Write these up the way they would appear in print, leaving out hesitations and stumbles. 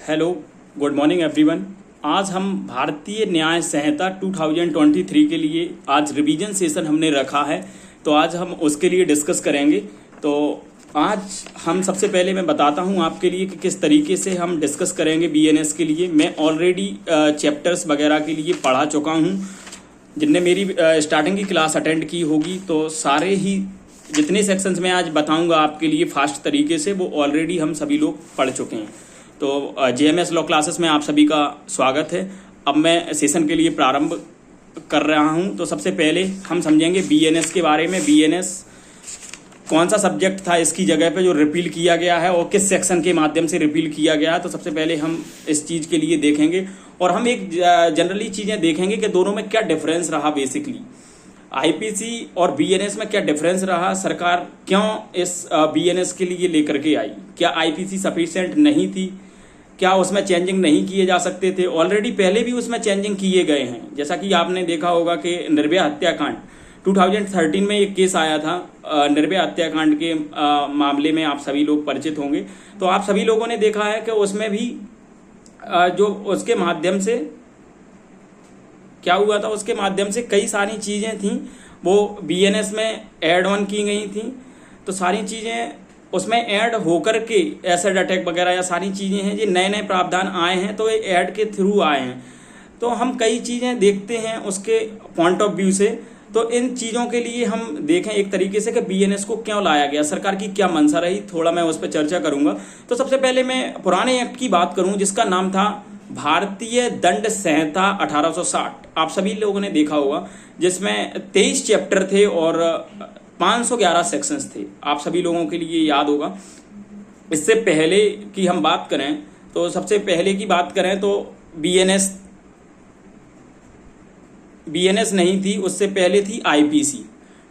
Hello, good morning everyone. आज हम भारतीय न्याय संहिता 2023 के लिए आज रिवीजन सेशन हमने रखा है, तो आज हम उसके लिए डिस्कस करेंगे। तो आज हम सबसे पहले मैं बताता हूं आपके लिए कि किस तरीके से हम डिस्कस करेंगे बीएनएस के लिए। मैं ऑलरेडी चैप्टर्स वगैरह के लिए पढ़ा चुका हूं। जिनने मेरी स्टार्टिंग की क्लास अटेंड की होगी तो सारे ही जितने सेक्शंस मैं आज बताऊंगा आपके लिए फास्ट तरीके से, वो ऑलरेडी हम सभी लोग पढ़ चुके हैं। तो जेएमएस लॉ क्लासेस में आप सभी का स्वागत है। अब मैं सेशन के लिए प्रारंभ कर रहा हूं। तो सबसे पहले हम समझेंगे बीएनएस के बारे में। बीएनएस कौन सा सब्जेक्ट था इसकी जगह पे जो रिपील किया गया है और किस सेक्शन के माध्यम से रिपील किया गया है। तो सबसे पहले हम इस चीज़ के लिए देखेंगे और हम एक जनरली चीज़ें देखेंगे कि दोनों में क्या डिफरेंस रहा। बेसिकली आईपीसी और बीएनएस में क्या डिफरेंस रहा, सरकार क्यों इस बीएनएस के लिए लेकर के आई, क्या आईपीसी सफिशिएंट नहीं थी, क्या उसमें चेंजिंग नहीं किए जा सकते थे। ऑलरेडी पहले भी उसमें चेंजिंग किए गए हैं। जैसा कि आपने देखा होगा कि निर्भया हत्याकांड 2013 में एक केस आया था। निर्भया हत्याकांड के मामले में आप सभी लोग परिचित होंगे। तो आप सभी लोगों ने देखा है कि उसमें भी जो उसके माध्यम से क्या हुआ था, उसके माध्यम से कई सारी चीज़ें थीं वो बीएनएस में ऐड ऑन की गई थी। तो सारी चीज़ें उसमें ऐड होकर के एसिड अटैक वगैरह या सारी चीज़ें हैं, ये नए नए प्रावधान आए हैं तो ये ऐड के थ्रू आए हैं। तो हम कई चीज़ें देखते हैं उसके पॉइंट ऑफ व्यू से। तो इन चीज़ों के लिए हम देखें एक तरीके से कि बीएनएस को क्यों लाया गया, सरकार की क्या मंशा रही, थोड़ा मैं उस पर चर्चा करूंगा। तो सबसे पहले मैं पुराने एक्ट की बात करूं जिसका नाम था भारतीय दंड संहिता 1860। आप सभी लोगों ने देखा होगा जिसमें 23 चैप्टर थे और 511 सेक्शंस थे। आप सभी लोगों के लिए याद होगा। इससे पहले की हम बात करें तो सबसे पहले की बात करें तो बीएनएस नहीं थी, उससे पहले थी आईपीसी।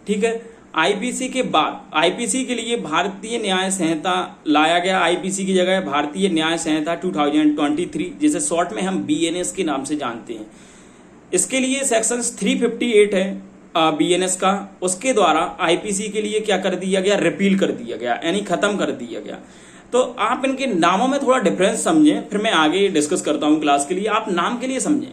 ठीक है, आईपीसी के बाद आईपीसी के लिए भारतीय न्याय संहिता लाया गया। आईपीसी की जगह भारतीय न्याय संहिता 2023 जिसे शॉर्ट में हम बीएनएस के नाम से जानते हैं। इसके लिए सेक्शन 358 है बीएनएस का। उसके द्वारा आईपीसी के लिए क्या कर दिया गया, रिपील कर दिया गया, यानी खत्म कर दिया गया। तो आप इनके नामों में थोड़ा डिफरेंस समझें, फिर मैं आगे डिस्कस करता हूं क्लास के लिए। आप नाम के लिए समझें।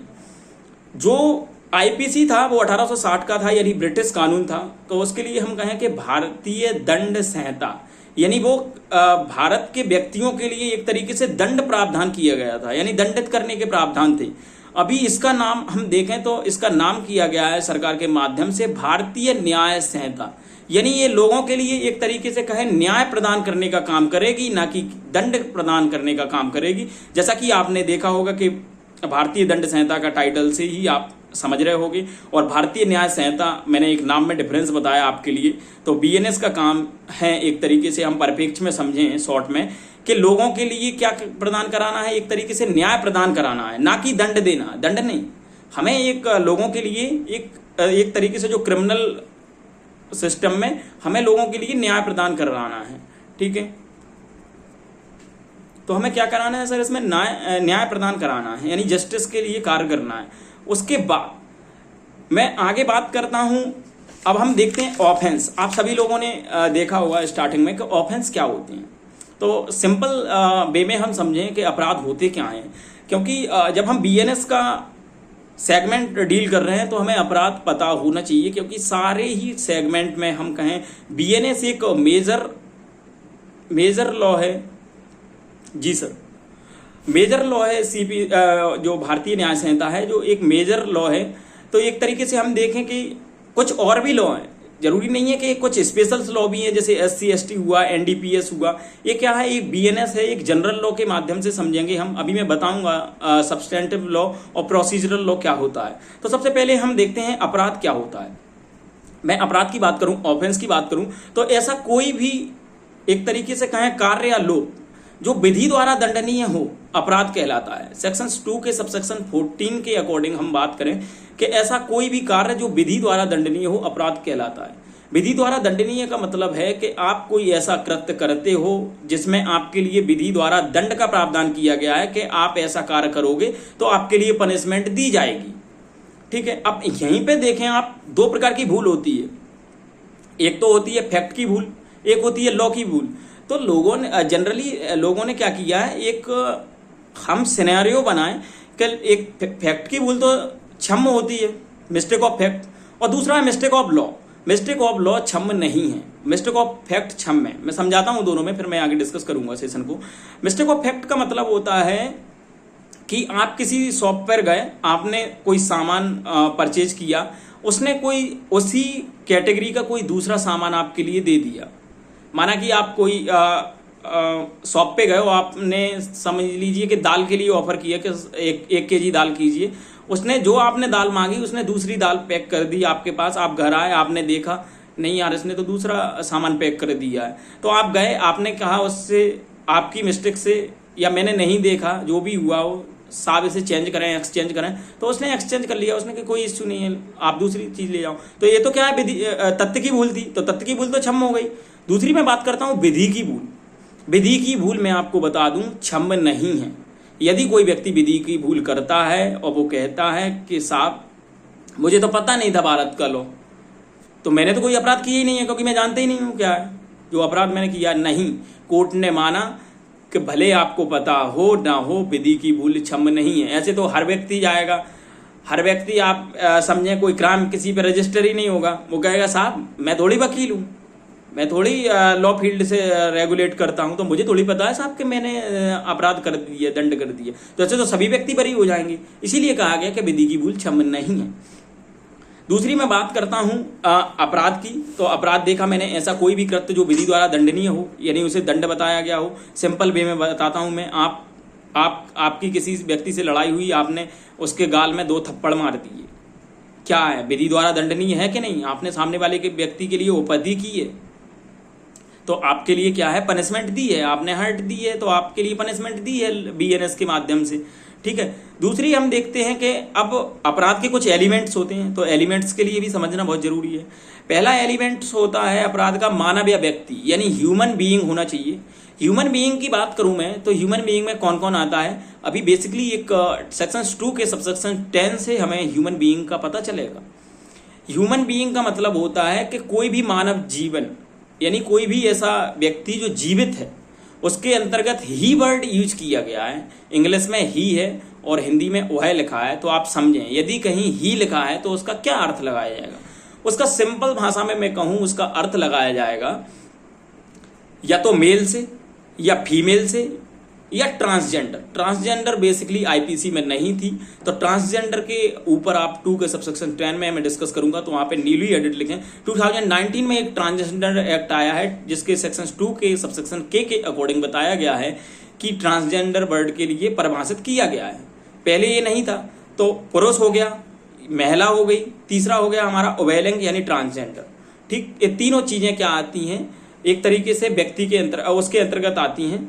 जो आईपीसी था वो 1860 का था, यानी ब्रिटिश कानून था। तो उसके लिए हम कहें कि भारतीय दंड संहिता, यानी वो भारत के व्यक्तियों के लिए एक तरीके से दंड प्रावधान किया गया था, यानी दंडित करने के प्रावधान थे। अभी इसका नाम हम देखें तो इसका नाम किया गया है सरकार के माध्यम से भारतीय न्याय संहिता, यानी ये लोगों के लिए एक तरीके से कहें न्याय प्रदान करने का काम करेगी, ना कि दंड प्रदान करने का काम करेगी। जैसा कि आपने देखा होगा कि भारतीय दंड संहिता का टाइटल से ही आप समझ रहे होंगे। और भारतीय न्याय संहिता मैंने एक नाम में डिफरेंस बताया आपके लिए। तो बीएनएस का काम है एक तरीके से हम परिप्रेक्ष्य में समझें शॉर्ट में कि लोगों के लिए क्या प्रदान कराना है, एक तरीके से न्याय प्रदान कराना है, ना कि दंड देना। दंड नहीं, हमें एक लोगों के लिए एक तरीके से जो क्रिमिनल सिस्टम में हमें लोगों के लिए न्याय प्रदान कराना है। ठीक है, तो हमें क्या कराना है सर, इसमें न्याय प्रदान कराना है, यानी जस्टिस के लिए कार्य करना है। उसके बाद मैं आगे बात करता हूं। अब हम देखते हैं ऑफेंस। आप सभी लोगों ने देखा होगा स्टार्टिंग में कि ऑफेंस क्या होते हैं। तो सिंपल वे में हम समझें कि अपराध होते क्या हैं, क्योंकि जब हम बीएनएस का सेगमेंट डील कर रहे हैं तो हमें अपराध पता होना चाहिए, क्योंकि सारे ही सेगमेंट में हम कहें बीएनएस एक मेजर लॉ है। जी सर, मेजर लॉ है। जो भारतीय न्याय संहिता है जो एक मेजर लॉ है। तो एक तरीके से हम देखें कि कुछ और भी लॉ हैं, जरूरी नहीं है कि कुछ स्पेशल लॉ भी है, जैसे एससी एसटी हुआ, एनडीपीएस हुआ। ये क्या है, एक बीएनएस है, एक जनरल लॉ के माध्यम से समझेंगे हम। अभी मैं बताऊंगा सब्सटेंटिव लॉ और प्रोसीजरल लॉ क्या होता है। तो सबसे पहले हम देखते हैं अपराध क्या होता है। मैं अपराध की बात करूं, ऑफेंस की बात करूं, तो ऐसा कोई भी एक तरीके से कहें कार्य या लोक जो विधि द्वारा दंडनीय हो, अपराध कहलाता है। सेक्शन 2 के सबसेक्शन 14 के अकॉर्डिंग हम बात करें कि ऐसा कोई भी कार्य जो विधि द्वारा दंडनीय हो, अपराध कहलाता है। विधि द्वारा दंडनीय का मतलब है कि आप कोई ऐसा कृत्य करते हो जिसमें आपके लिए विधि द्वारा दंड का प्रावधान किया गया है कि आप ऐसा कार्य करोगे तो आपके लिए पनिशमेंट दी जाएगी। ठीक है, अब यहीं पे देखें आप, दो प्रकार की भूल होती है। एक तो होती है फैक्ट की भूल, एक होती है लॉ की भूल। तो लोगों ने जनरली क्या किया है, एक हम सिनेरियो बनाएं कि एक फैक्ट की भूल तो क्षम्य होती है, मिस्टेक ऑफ फैक्ट, और दूसरा है mistake of law. Mistake of law क्षम्य नहीं है, मिस्टेक ऑफ फैक्ट क्षम्य है। मैं समझाता हूं दोनों में, फिर मैं आगे डिस्कस करूंगा सेशन को। मिस्टेक ऑफ फैक्ट का मतलब होता है कि आप किसी शॉप पर गए, आपने कोई सामान परचेज किया, उसने कोई उसी कैटेगरी का कोई दूसरा सामान आपके लिए दे दिया। माना कि आप कोई शॉप पे गए हो, आपने समझ लीजिए कि दाल के लिए ऑफर किया कि एक केजी दाल कीजिए। उसने जो आपने दाल मांगी उसने दूसरी दाल पैक कर दी आपके पास। आप घर आए, आपने देखा नहीं यार इसने तो दूसरा सामान पैक कर दिया है, तो आप गए, आपने कहा उससे आपकी मिस्टेक से, या मैंने नहीं देखा, जो भी हुआ हो, साहब इसे चेंज करें, एक्सचेंज करें, तो उसने एक्सचेंज कर लिया। उसने कि कोई इश्यू नहीं है, आप दूसरी चीज ले जाओ। तो ये तो क्या है, तथ्य की भूल थी, तो तथ्य की भूल तो क्षम्य हो गई। दूसरी मैं बात करता हूं विधि की भूल। विधि की भूल मैं आपको बता दूं क्षम्य नहीं है। यदि कोई व्यक्ति विधि की भूल करता है और वो कहता है कि साहब मुझे तो पता नहीं था भारत का लॉ, तो मैंने तो कोई अपराध किया ही नहीं है, क्योंकि मैं जानता ही नहीं हूं क्या है जो अपराध मैंने किया। नहीं, कोर्ट ने माना कि भले आपको पता हो ना हो, विधि की भूल क्षम्य नहीं है। ऐसे तो हर व्यक्ति जाएगा, हर व्यक्ति आप समझें कोई क्राइम किसी पे रजिस्टर ही नहीं होगा, वो कहेगा साहब मैं थोड़ी वकील हूँ, मैं थोड़ी लॉ फील्ड से रेगुलेट करता हूं, तो मुझे थोड़ी पता है साहब कि मैंने अपराध कर दिया, दंड कर दिया। तो ऐसे तो सभी व्यक्ति बरी हो जाएंगे। इसीलिए कहा गया कि विधि की भूल क्षम्य नहीं है। दूसरी मैं बात करता हूं अपराध की। तो अपराध देखा मैंने, ऐसा कोई भी कृत्य जो विधि द्वारा दंडनीय हो, यानी उसे दंड बताया गया हो। सिंपल वे में बताता हूं मैं, आपकी किसी व्यक्ति से लड़ाई हुई, आपने उसके गाल में 2 थप्पड़ मार दिए, क्या है, विधि द्वारा दंडनीय है कि नहीं? आपने सामने वाले के व्यक्ति के लिए उपद्रव की है, तो आपके लिए क्या है, पनिशमेंट दी है। आपने हर्ट दी है तो आपके लिए पनिशमेंट दी है BNS के माध्यम से, ठीक है। दूसरी हम देखते हैं कि अब अपराध के कुछ एलिमेंट्स होते हैं, तो एलिमेंट्स के लिए भी समझना बहुत जरूरी है। पहला एलिमेंट्स होता है अपराध का मानव या व्यक्ति, यानी ह्यूमन बीइंग होना चाहिए। ह्यूमन बीइंग की बात करूं मैं, तो ह्यूमन बीइंग में कौन कौन आता है, अभी बेसिकली एक सेक्शन 2 के सबसेक्शन 10 से हमें ह्यूमन बीइंग का पता चलेगा। ह्यूमन बीइंग का मतलब होता है कि कोई भी मानव जीवन, यानी कोई भी ऐसा व्यक्ति जो जीवित है, उसके अंतर्गत ही वर्ड यूज किया गया है। इंग्लिश में ही है और हिंदी में वह लिखा है, तो आप समझें यदि कहीं ही लिखा है तो उसका क्या अर्थ लगाया जाएगा। उसका सिंपल भाषा में मैं कहूं, उसका अर्थ लगाया जाएगा या तो मेल से या फीमेल से या ट्रांसजेंडर। ट्रांसजेंडर बेसिकली IPC में नहीं थी, तो ट्रांसजेंडर के ऊपर आप 2 के सबसेक्शन 10 में मैं डिस्कस करूंगा, तो वहां पे न्यूली एडिट लिखें। 2019 में एक ट्रांसजेंडर एक्ट आया है, जिसके सेक्शन 2 के सबसेक्शन के अकॉर्डिंग बताया गया है कि ट्रांसजेंडर वर्ड के लिए परिभाषित किया गया है। पहले ये नहीं था, तो पुरुष हो गया, महिला हो गई, तीसरा हो गया हमारा उभयलिंग यानी ट्रांसजेंडर, ठीक। ये तीनों चीजें क्या आती हैं, एक तरीके से व्यक्ति के उसके अंतर्गत आती हैं,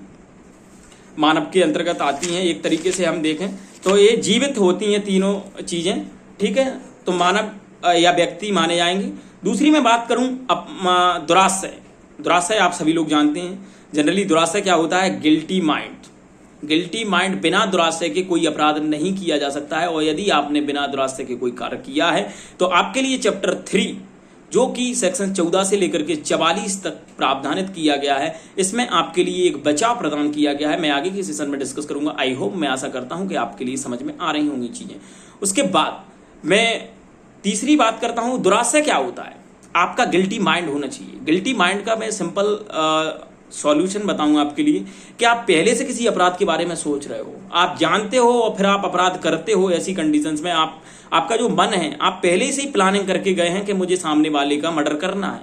मानव के अंतर्गत आती हैं। एक तरीके से हम देखें तो ये जीवित होती हैं तीनों चीजें, ठीक है, तो मानव या व्यक्ति माने जाएंगे। दूसरी मैं बात करूं दुराशय। दुराशय आप सभी लोग जानते हैं, जनरली दुराशय क्या होता है, गिल्टी माइंड। गिल्टी माइंड, बिना दुराशय के कोई अपराध नहीं किया जा सकता है, और यदि आपने बिना दुराशय के कोई कार्य किया है तो आपके लिए चैप्टर 3 जो कि सेक्शन 14 से लेकर के 44 तक प्रावधानित किया गया है, इसमें आपके लिए एक बचाव प्रदान किया गया है। मैं आगे के सेशन में डिस्कस करूंगा। आई होप, मैं आशा करता हूं कि आपके लिए समझ में आ रही होंगी चीजें। उसके बाद मैं तीसरी बात करता हूं, दुराशय क्या होता है। आपका गिल्टी माइंड होना चाहिए। गिल्टी माइंड का मैं सिंपल सॉल्यूशन बताऊंगा आपके लिए कि आप पहले से किसी अपराध के बारे में सोच रहे हो, आप जानते हो और फिर आप अपराध करते हो। ऐसी कंडीशंस में आपका जो मन है, आप पहले से ही प्लानिंग करके गए हैं कि मुझे सामने वाले का मर्डर करना है।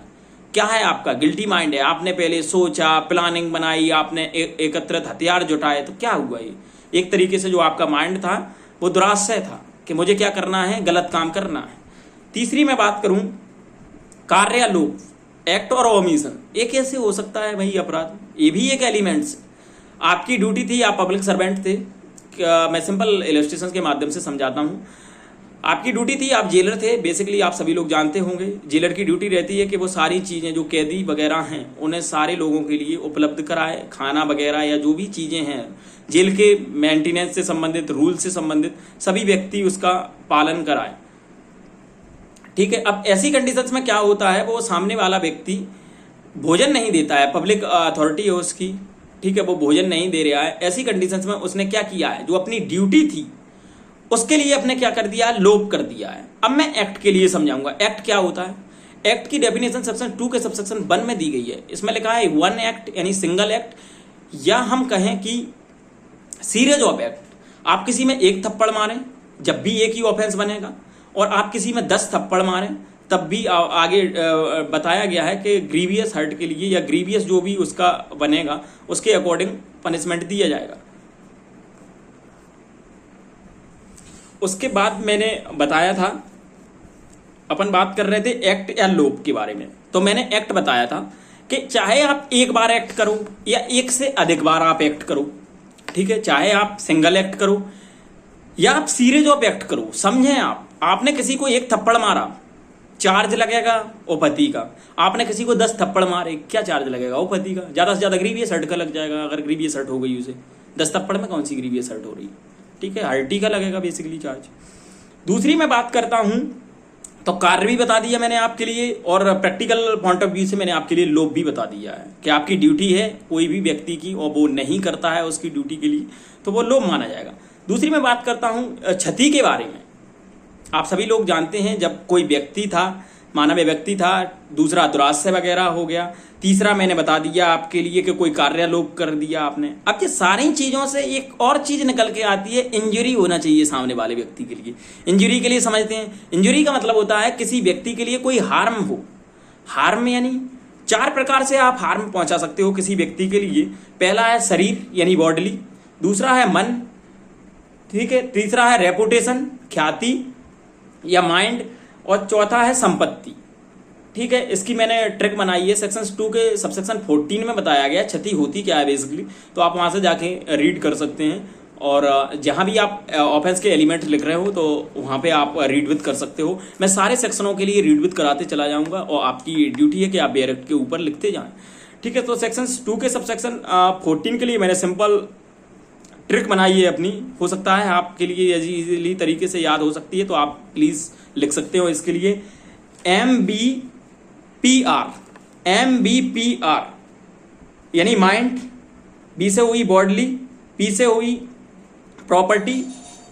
क्या है आपका, गिल्टी माइंड है। आपने पहले सोचा, प्लानिंग बनाई, आपने एकत्रित हथियार जुटाए, तो क्या हुआ, ये एक तरीके से जो आपका माइंड था वो दुराशय था कि मुझे क्या करना है, गलत काम करना है। तीसरी मैं बात करूं कार्य या लोभ, एक्ट और ओमिशन, ये कैसे हो सकता है भाई अपराध, ये भी एक एलिमेंट्स। आपकी ड्यूटी थी, आप पब्लिक सर्वेंट थे, मैं सिंपल इलस्ट्रेशन के माध्यम से समझाता हूं। आपकी ड्यूटी थी, आप जेलर थे। बेसिकली आप सभी लोग जानते होंगे, जेलर की ड्यूटी रहती है कि वो सारी चीजें जो कैदी वगैरह हैं उन्हें सारे लोगों के लिए उपलब्ध कराए, खाना वगैरह या जो भी चीजें हैं जेल के मेंटेनेंस से संबंधित, रूल से संबंधित, सभी व्यक्ति उसका पालन कराए, ठीक है। अब ऐसी कंडीशंस में क्या होता है, वो सामने वाला व्यक्ति भोजन नहीं देता है, पब्लिक अथॉरिटी है उसकी, ठीक है, वो भोजन नहीं दे रहा है, ऐसी कंडीशंस में उसने क्या किया है, जो अपनी ड्यूटी थी उसके लिए अपने क्या कर दिया है, लोप कर दिया है। अब मैं एक्ट के लिए समझाऊंगा एक्ट क्या होता है। एक्ट की डेफिनेशन सेक्शन 2 के सबसेक्शन 1 में दी गई है। इसमें लिखा है वन एक्ट यानी सिंगल एक्ट, या हम कहें कि सीरीज ऑफ एक्ट। आप किसी में एक थप्पड़ मारें जब भी एक ही ऑफेंस बनेगा, और आप किसी में 10 थप्पड़ मारें तब भी आगे बताया गया है कि ग्रीवियस हर्ट के लिए या ग्रीवियस जो भी उसका बनेगा उसके अकॉर्डिंग पनिशमेंट दिया जाएगा। उसके बाद मैंने बताया था, अपन बात कर रहे थे एक्ट या लोप के बारे में, तो मैंने एक्ट बताया था कि चाहे आप एक बार एक्ट करो या एक से अधिक बार आप एक्ट करो, ठीक है, चाहे आप सिंगल एक्ट करो या आप सीरीज ऑफ एक्ट करो। समझें, आपने किसी को एक थप्पड़ मारा, चार्ज लगेगा ओपति का। आपने किसी को 10 थप्पड़ मारे, क्या चार्ज लगेगा, ओपति का। ज्यादा से ज्यादा ग्रीवियस हर्ट का लग जाएगा, अगर ग्रीवियस हर्ट हो गई उसे। 10 थप्पड़ में कौन सी ग्रीवियस हर्ट हो रही है, ठीक है, हर्टी का लगेगा बेसिकली चार्ज। दूसरी मैं बात करता हूं तो कार्य भी बता दिया मैंने आपके लिए, और प्रैक्टिकल पॉइंट ऑफ व्यू से मैंने आपके लिए लोप भी बता दिया है कि आपकी ड्यूटी है कोई भी व्यक्ति की और वो नहीं करता है उसकी ड्यूटी के लिए तो वो लोप माना जाएगा। दूसरी मैं बात करता हूं क्षति के बारे में। आप सभी लोग जानते हैं, जब कोई व्यक्ति था, मानव व्यक्ति था, दूसरा दुराश्रय वगैरह हो गया, तीसरा मैंने बता दिया आपके लिए कि कोई कार्यालोप कर दिया आपने। अब ये सारी चीजों से एक और चीज निकल के आती है, इंजरी होना चाहिए सामने वाले व्यक्ति के लिए। इंजरी के लिए समझते हैं, इंजरी का मतलब होता है किसी व्यक्ति के लिए कोई हार्म हो। हार्म यानी 4 प्रकार से आप हार्म पहुंचा सकते हो किसी व्यक्ति के लिए। पहला है शरीर यानी बॉडली, दूसरा है मन, ठीक है, तीसरा है रेपुटेशन ख्याति या माइंड, और चौथा है संपत्ति, ठीक है। इसकी मैंने ट्रिक बनाई है, सेक्शन 2 के सबसेक्शन 14 में बताया गया क्षति होती क्या है बेसिकली, तो आप वहां से जाके रीड कर सकते हैं। और जहां भी आप ऑफेंस के एलिमेंट लिख रहे हो तो वहां पे आप रीड विद कर सकते हो। मैं सारे सेक्शनों के लिए रीड विद कराते चला जाऊंगा और आपकी ड्यूटी है कि आप डायरेक्ट के ऊपर लिखते जाएं, ठीक है। तो सेक्शन 2 के सबसेक्शन 14 के लिए मैंने सिंपल ट्रिक बनाई है अपनी, हो सकता है आपके लिए इजीली तरीके से याद हो सकती है, तो आप प्लीज लिख सकते हो इसके लिए MBPR यानी माइंड, बी से हुई बॉडली, पी से हुई प्रॉपर्टी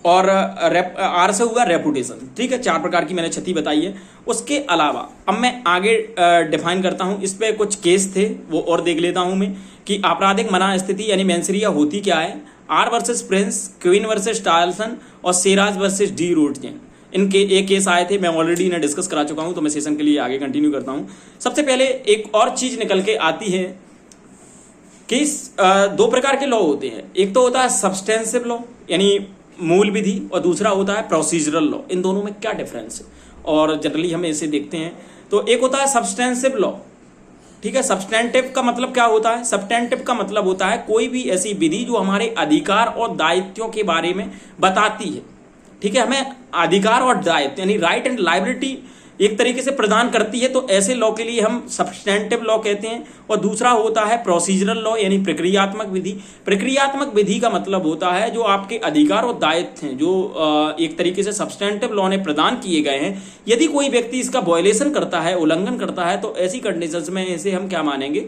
और आर से हुआ रेपुटेशन, ठीक है। 4 प्रकार की मैंने क्षति बताई है। उसके अलावा अब मैं आगे डिफाइन करता हूं, इस पे कुछ केस थे वो और देख लेता हूं मैं कि आपराधिक मना स्थिति यानी मेंसरिया होती क्या है। R versus Prince, Queen versus Tolson और सेराज वर्सेस डी रोडजेन, इनके एक केस आए थे, मैं ऑलरेडी इन्हें डिस्कस करा चुका हूं, तो मैं सेशन के लिए आगे कंटिन्यू करता हूं। सबसे पहले एक और चीज निकल के आती है कि 2 प्रकार के लॉ होते हैं, एक तो होता है सब्सटेंसिव लॉ यानी मूल विधि, और दूसरा होता है प्रोसीजरल लॉ। इन दोनों में क्या डिफरेंस है और जनरली हम इसे देखते हैं। तो एक होता है सब्सटेंसिव लॉ, ठीक है। सब्सटेंटिव का मतलब क्या होता है, सब्सटेंटिव का मतलब होता है कोई भी ऐसी विधि जो हमारे अधिकार और दायित्वों के बारे में बताती है, ठीक है, हमें अधिकार और दायित्व यानी राइट एंड लायबिलिटी एक तरीके से प्रदान करती है, तो ऐसे लॉ के लिए हम सब्सटेंटिव लॉ कहते हैं। और दूसरा होता है प्रोसीजरल लॉ यानी प्रक्रियात्मक विधि। प्रक्रियात्मक विधि का मतलब होता है जो आपके अधिकार और दायित्व हैं जो एक तरीके से सब्सटेंटिव लॉ ने प्रदान किए गए हैं, यदि कोई व्यक्ति इसका वायलेशन करता है, उल्लंघन करता है, तो ऐसी कंडीशंस में इसे हम क्या मानेंगे,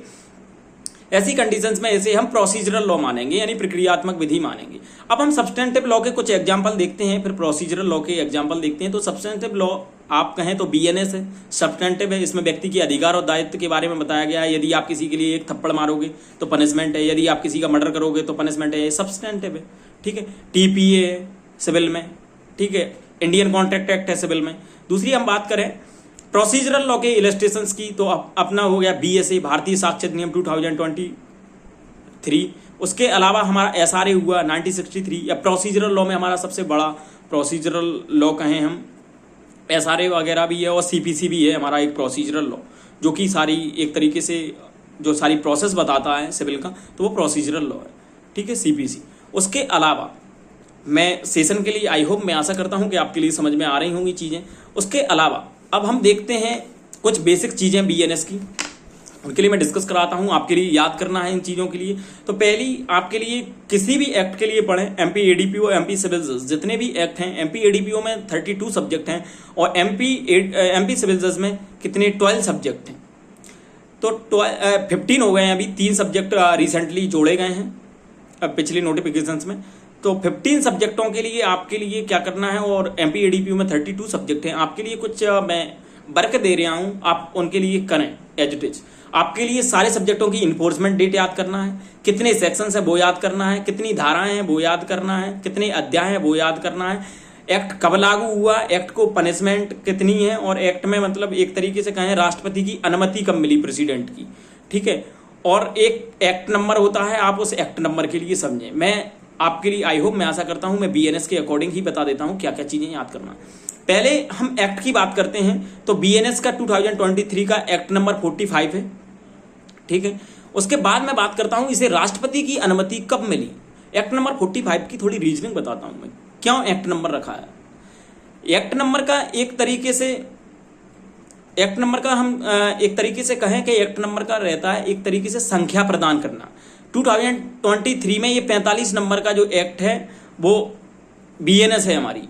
ऐसी कंडीशंस में इसे हम प्रोसीजरल लॉ मानेंगे यानी प्रक्रियात्मक विधि मानेंगे। अब हम सब्सटेंटिव लॉ के कुछ एग्जांपल देखते हैं, फिर प्रोसीजरल लॉ के एग्जांपल देखते हैं। तो सब्सटेंटिव लॉ आप कहें तो बीएनएस है, सब्सटेंटिव है, इसमें व्यक्ति के अधिकार और दायित्व के बारे में बताया गया है। यदि आप किसी के लिए एक थप्पड़ मारोगे तो पनिशमेंट है, यदि आप किसी का मर्डर करोगे तो पनिशमेंट है, ये सब्सटेंटिव है, ठीक है। टीपीए है सिविल में, ठीक है, इंडियन कॉन्ट्रैक्ट एक्ट है सिविल में। दूसरी हम बात करें प्रोसीजरल लॉ के इलस्ट्रेशंस की, तो अपना हो गया बीएसए भारतीय साक्ष्य अधिनियम 2023। उसके अलावा हमारा एसआरए हुआ 1963, या प्रोसीजरल लॉ में हमारा सबसे बड़ा प्रोसीजरल लॉ कहें हम एसआरए वगैरह भी है, और सीपीसी भी है हमारा एक प्रोसीजरल लॉ, जो कि सारी एक तरीके से जो सारी प्रोसेस बताता है सिविल का, तो वो प्रोसीजरल लॉ है, ठीक है, सीपीसी। उसके अलावा मैं सेशन के लिए आई होप मैं आशा करता हूं कि आपके लिए समझ में आ रही होंगी चीजें। उसके अलावा अब हम देखते हैं कुछ बेसिक चीजें बीएनएस की, उनके लिए मैं डिस्कस कराता हूं, आपके लिए याद करना है इन चीजों के लिए। तो पहली आपके लिए किसी भी एक्ट के लिए पढ़ें, एमपी एडीपीओ, एमपी सिविल जज, जितने भी एक्ट हैं, एमपी एडीपीओ में 32 सब्जेक्ट हैं और एमपी सिविल जज में कितने 12 सब्जेक्ट हैं। तो 15 हो गए हैं, अभी 3 सब्जेक्ट रिसेंटली जोड़े गए हैं पिछली नोटिफिकेशंस में। तो 15 सब्जेक्टों के लिए आपके लिए क्या करना है, और एमपी एडीपीयू में 32 सब्जेक्ट हैं, आपके लिए कुछ मैं वर्क दे रहा हूं, आप उनके लिए करें एज इट इज। आपके लिए सारे सब्जेक्टों की इन्फोर्समेंट डेट याद करना है, कितने सेक्शंस है वो याद करना है, कितनी धाराएं हैं वो याद करना है, कितने अध्याय हैं वो याद करना है, एक्ट कब लागू हुआ, एक्ट को पनिशमेंट कितनी है, और एक्ट में मतलब एक तरीके से कहें राष्ट्रपति की अनुमति कब मिली प्रेसिडेंट की, ठीक है। और एक एक्ट नंबर होता है, आप उस एक्ट नंबर के लिए समझें। मैं आपके लिए आई होप, मैं आशा करता हूं मैं बीएनएस के अकॉर्डिंग ही बता देता हूं क्या क्या चीजें याद करना। पहले हम एक्ट की बात करते हैं, तो बीएनएस का 2023 का एक्ट नंबर 45 है, ठीक है। उसके बाद मैं बात करता हूं इसे राष्ट्रपति की अनुमति कब मिली। एक्ट नंबर 45 की थोड़ी रीजनिंग बताता हूं मैं, क्यों एक्ट नंबर रखा है। एक्ट नंबर का एक तरीके से, एक्ट नंबर का हम एक तरीके से कहें कि एक्ट नंबर का रहता है एक तरीके से संख्या प्रदान करना। 2023 में ये 45 नंबर का जो एक्ट है वो बीएनएस है हमारी,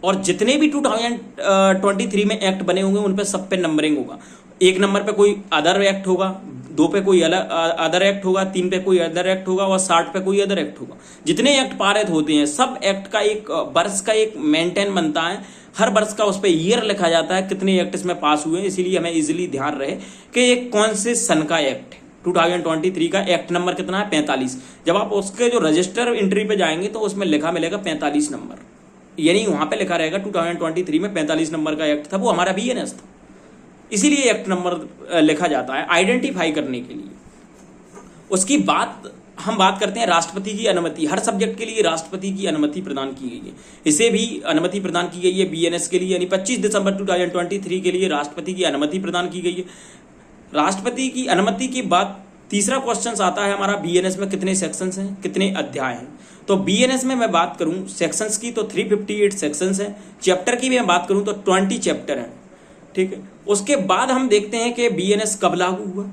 और जितने भी 2023 में एक्ट बने होंगे उन पे सब पे नंबरिंग होगा। 1 नंबर पे कोई अदर एक्ट होगा, 2 पे कोई अदर एक्ट होगा, 3 पे कोई अदर एक्ट होगा, और 60 पे कोई अदर एक्ट होगा। जितने एक्ट पारित होते हैं सब एक्ट का एक वर्ष का एक मेंटेन बनता है, हर वर्ष का उस पर ईयर लिखा जाता है कितने एक्ट इसमें पास हुए, इसीलिए हमें इजीली ध्यान रहे कि ये कौन से सन का एक्ट है। 2023 का एक्ट नंबर कितना है, 45। जब आप उसके जो रजिस्टर एंट्री पे जाएंगे तो उसमें लिखा मिलेगा 45 नंबर, यानी वहां पे लिखा रहेगा 2023 में 45 नंबर का एक्ट था, वो हमारा बीएनएस था, इसीलिए एक्ट नंबर लिखा जाता है आइडेंटिफाई करने के लिए। उसकी बात हम बात करते हैं राष्ट्रपति की अनुमति। हर सब्जेक्ट के लिए राष्ट्रपति की अनुमति प्रदान की गई है, इसे भी अनुमति प्रदान की गई है बीएनएस के लिए, यानी 25 दिसंबर 2023 के लिए राष्ट्रपति की अनुमति प्रदान की गई है। राष्ट्रपति की अनुमति के बाद तीसरा क्वेश्चन आता है हमारा, बीएनएस में कितने सेक्शंस हैं, कितने अध्याय हैं। तो बीएनएस में मैं बात करूं सेक्शंस की तो 358 सेक्शंस हैं, चैप्टर की भी मैं बात करूं तो 20 चैप्टर हैं, ठीक है। उसके बाद हम देखते हैं कि बीएनएस कब लागू हुआ,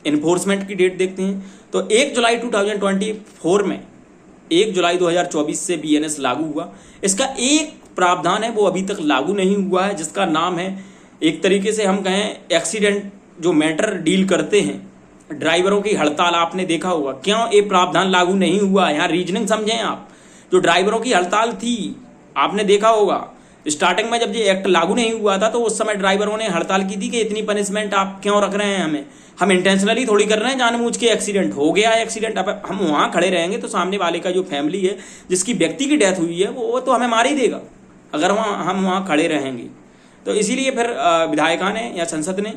इन्फोर्समेंट की डेट देखते हैं। तो 1 जुलाई 2024 में, 1 जुलाई 2024 से बीएनएस लागू हुआ। इसका एक प्रावधान है वो अभी तक लागू नहीं हुआ है, जिसका नाम है, एक तरीके से हम कहें एक्सीडेंट जो मैटर डील करते हैं, ड्राइवरों की हड़ताल आपने देखा होगा। क्यों ये प्रावधान लागू नहीं हुआ, यहाँ रीजनिंग समझें आप। जो ड्राइवरों की हड़ताल थी आपने देखा होगा, स्टार्टिंग में जब ये एक्ट लागू नहीं हुआ था तो उस समय ड्राइवरों ने हड़ताल की थी कि इतनी पनिशमेंट आप क्यों रख रहे हैं हमें, हम इंटेंशनली थोड़ी कर रहे हैं, जानबूझ के एक्सीडेंट हो गया है, एक्सीडेंट अब हम वहां खड़े रहेंगे तो सामने वाले का जो फैमिली है जिसकी व्यक्ति की डेथ हुई है वो तो हमें मार ही देगा अगर हम वहां खड़े रहेंगे। तो इसीलिए फिर विधायिका ने या संसद ने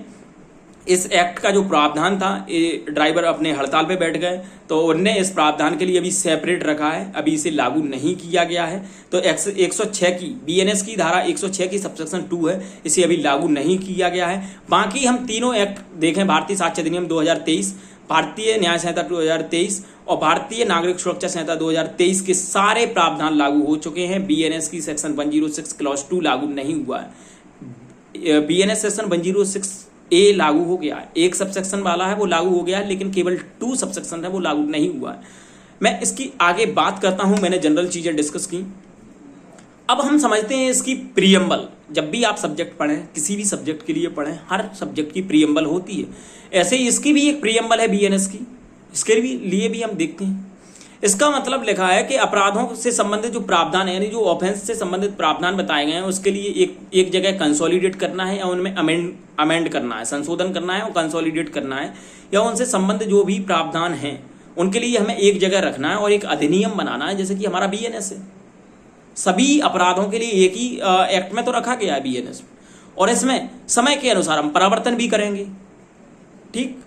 इस एक्ट का जो प्रावधान था, ये ड्राइवर अपने हड़ताल पे बैठ गए तो उनने इस प्रावधान के लिए अभी सेपरेट रखा है, अभी इसे लागू नहीं किया गया है। तो 106 की बीएनएस की धारा 106 की सबसेक्शन 2 है, इसे अभी लागू नहीं किया गया है। बाकी हम तीनों एक्ट देखें, भारतीय साक्ष्य अधिनियम 2023, भारतीय न्याय संहिता 2023 और भारतीय नागरिक सुरक्षा संहिता 2023 के सारे प्रावधान लागू हो चुके हैं। बीएनएस की सेक्शन 106 क्लॉज 2 लागू नहीं हुआ है। बीएनएस सेक्शन 106 ए लागू हो गया है, एक सबसेक्शन वाला है वो लागू हो गया है, लेकिन केवल 2 सबसेक्शन है वो लागू नहीं हुआ है। मैं इसकी आगे बात करता हूं, मैंने जनरल चीजें डिस्कस की। अब हम समझते हैं इसकी प्रीएम्बल। जब भी आप सब्जेक्ट पढ़ें, किसी भी सब्जेक्ट के लिए पढ़ें, हर सब्जेक्ट की प्रीएम्बल होती है, ऐसे ही इसकी भी एक प्रीएम्बल है बीएनएस की, इसके लिए भी हम देखते हैं। इसका मतलब लिखा है कि अपराधों से संबंधित जो प्रावधान है, यानी जो ऑफेंस से संबंधित प्रावधान बताए गए हैं, उसके लिए एक जगह कंसोलिडेट करना है या उनमें अमेंड करना है, संशोधन करना है और कंसोलिडेट करना है, या उनसे संबंधित जो भी प्रावधान हैं उनके लिए हमें एक जगह रखना है और एक अधिनियम बनाना है, जैसे कि हमारा बीएनएस है। सभी अपराधों के लिए एक ही एक्ट में तो रखा गया है बीएनएस, और इसमें समय के अनुसार हम परिवर्तन भी करेंगे, ठीक।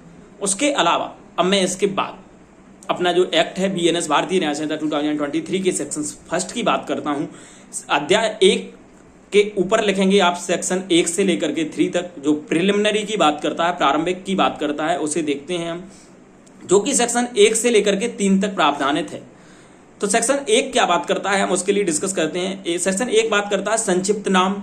उसके अलावा अब मैं इसके बाद अपना जो एक्ट है बीएनएस भारतीय न्याय संहिता 2023 के सेक्शन 1 की बात करता हूं। अध्याय 1 के ऊपर लिखेंगे आप सेक्शन 1 से लेकर के 3 तक, जो प्रिलिमिनरी की बात करता है, प्रारंभिक की बात करता है, उसे देखते हैं हम, जो कि सेक्शन 1 से लेकर के 3 तक प्रावधानित है। तो सेक्शन 1 क्या बात करता है हम उसके लिए डिस्कस करते हैं। सेक्शन 1 बात करता है संक्षिप्त नाम,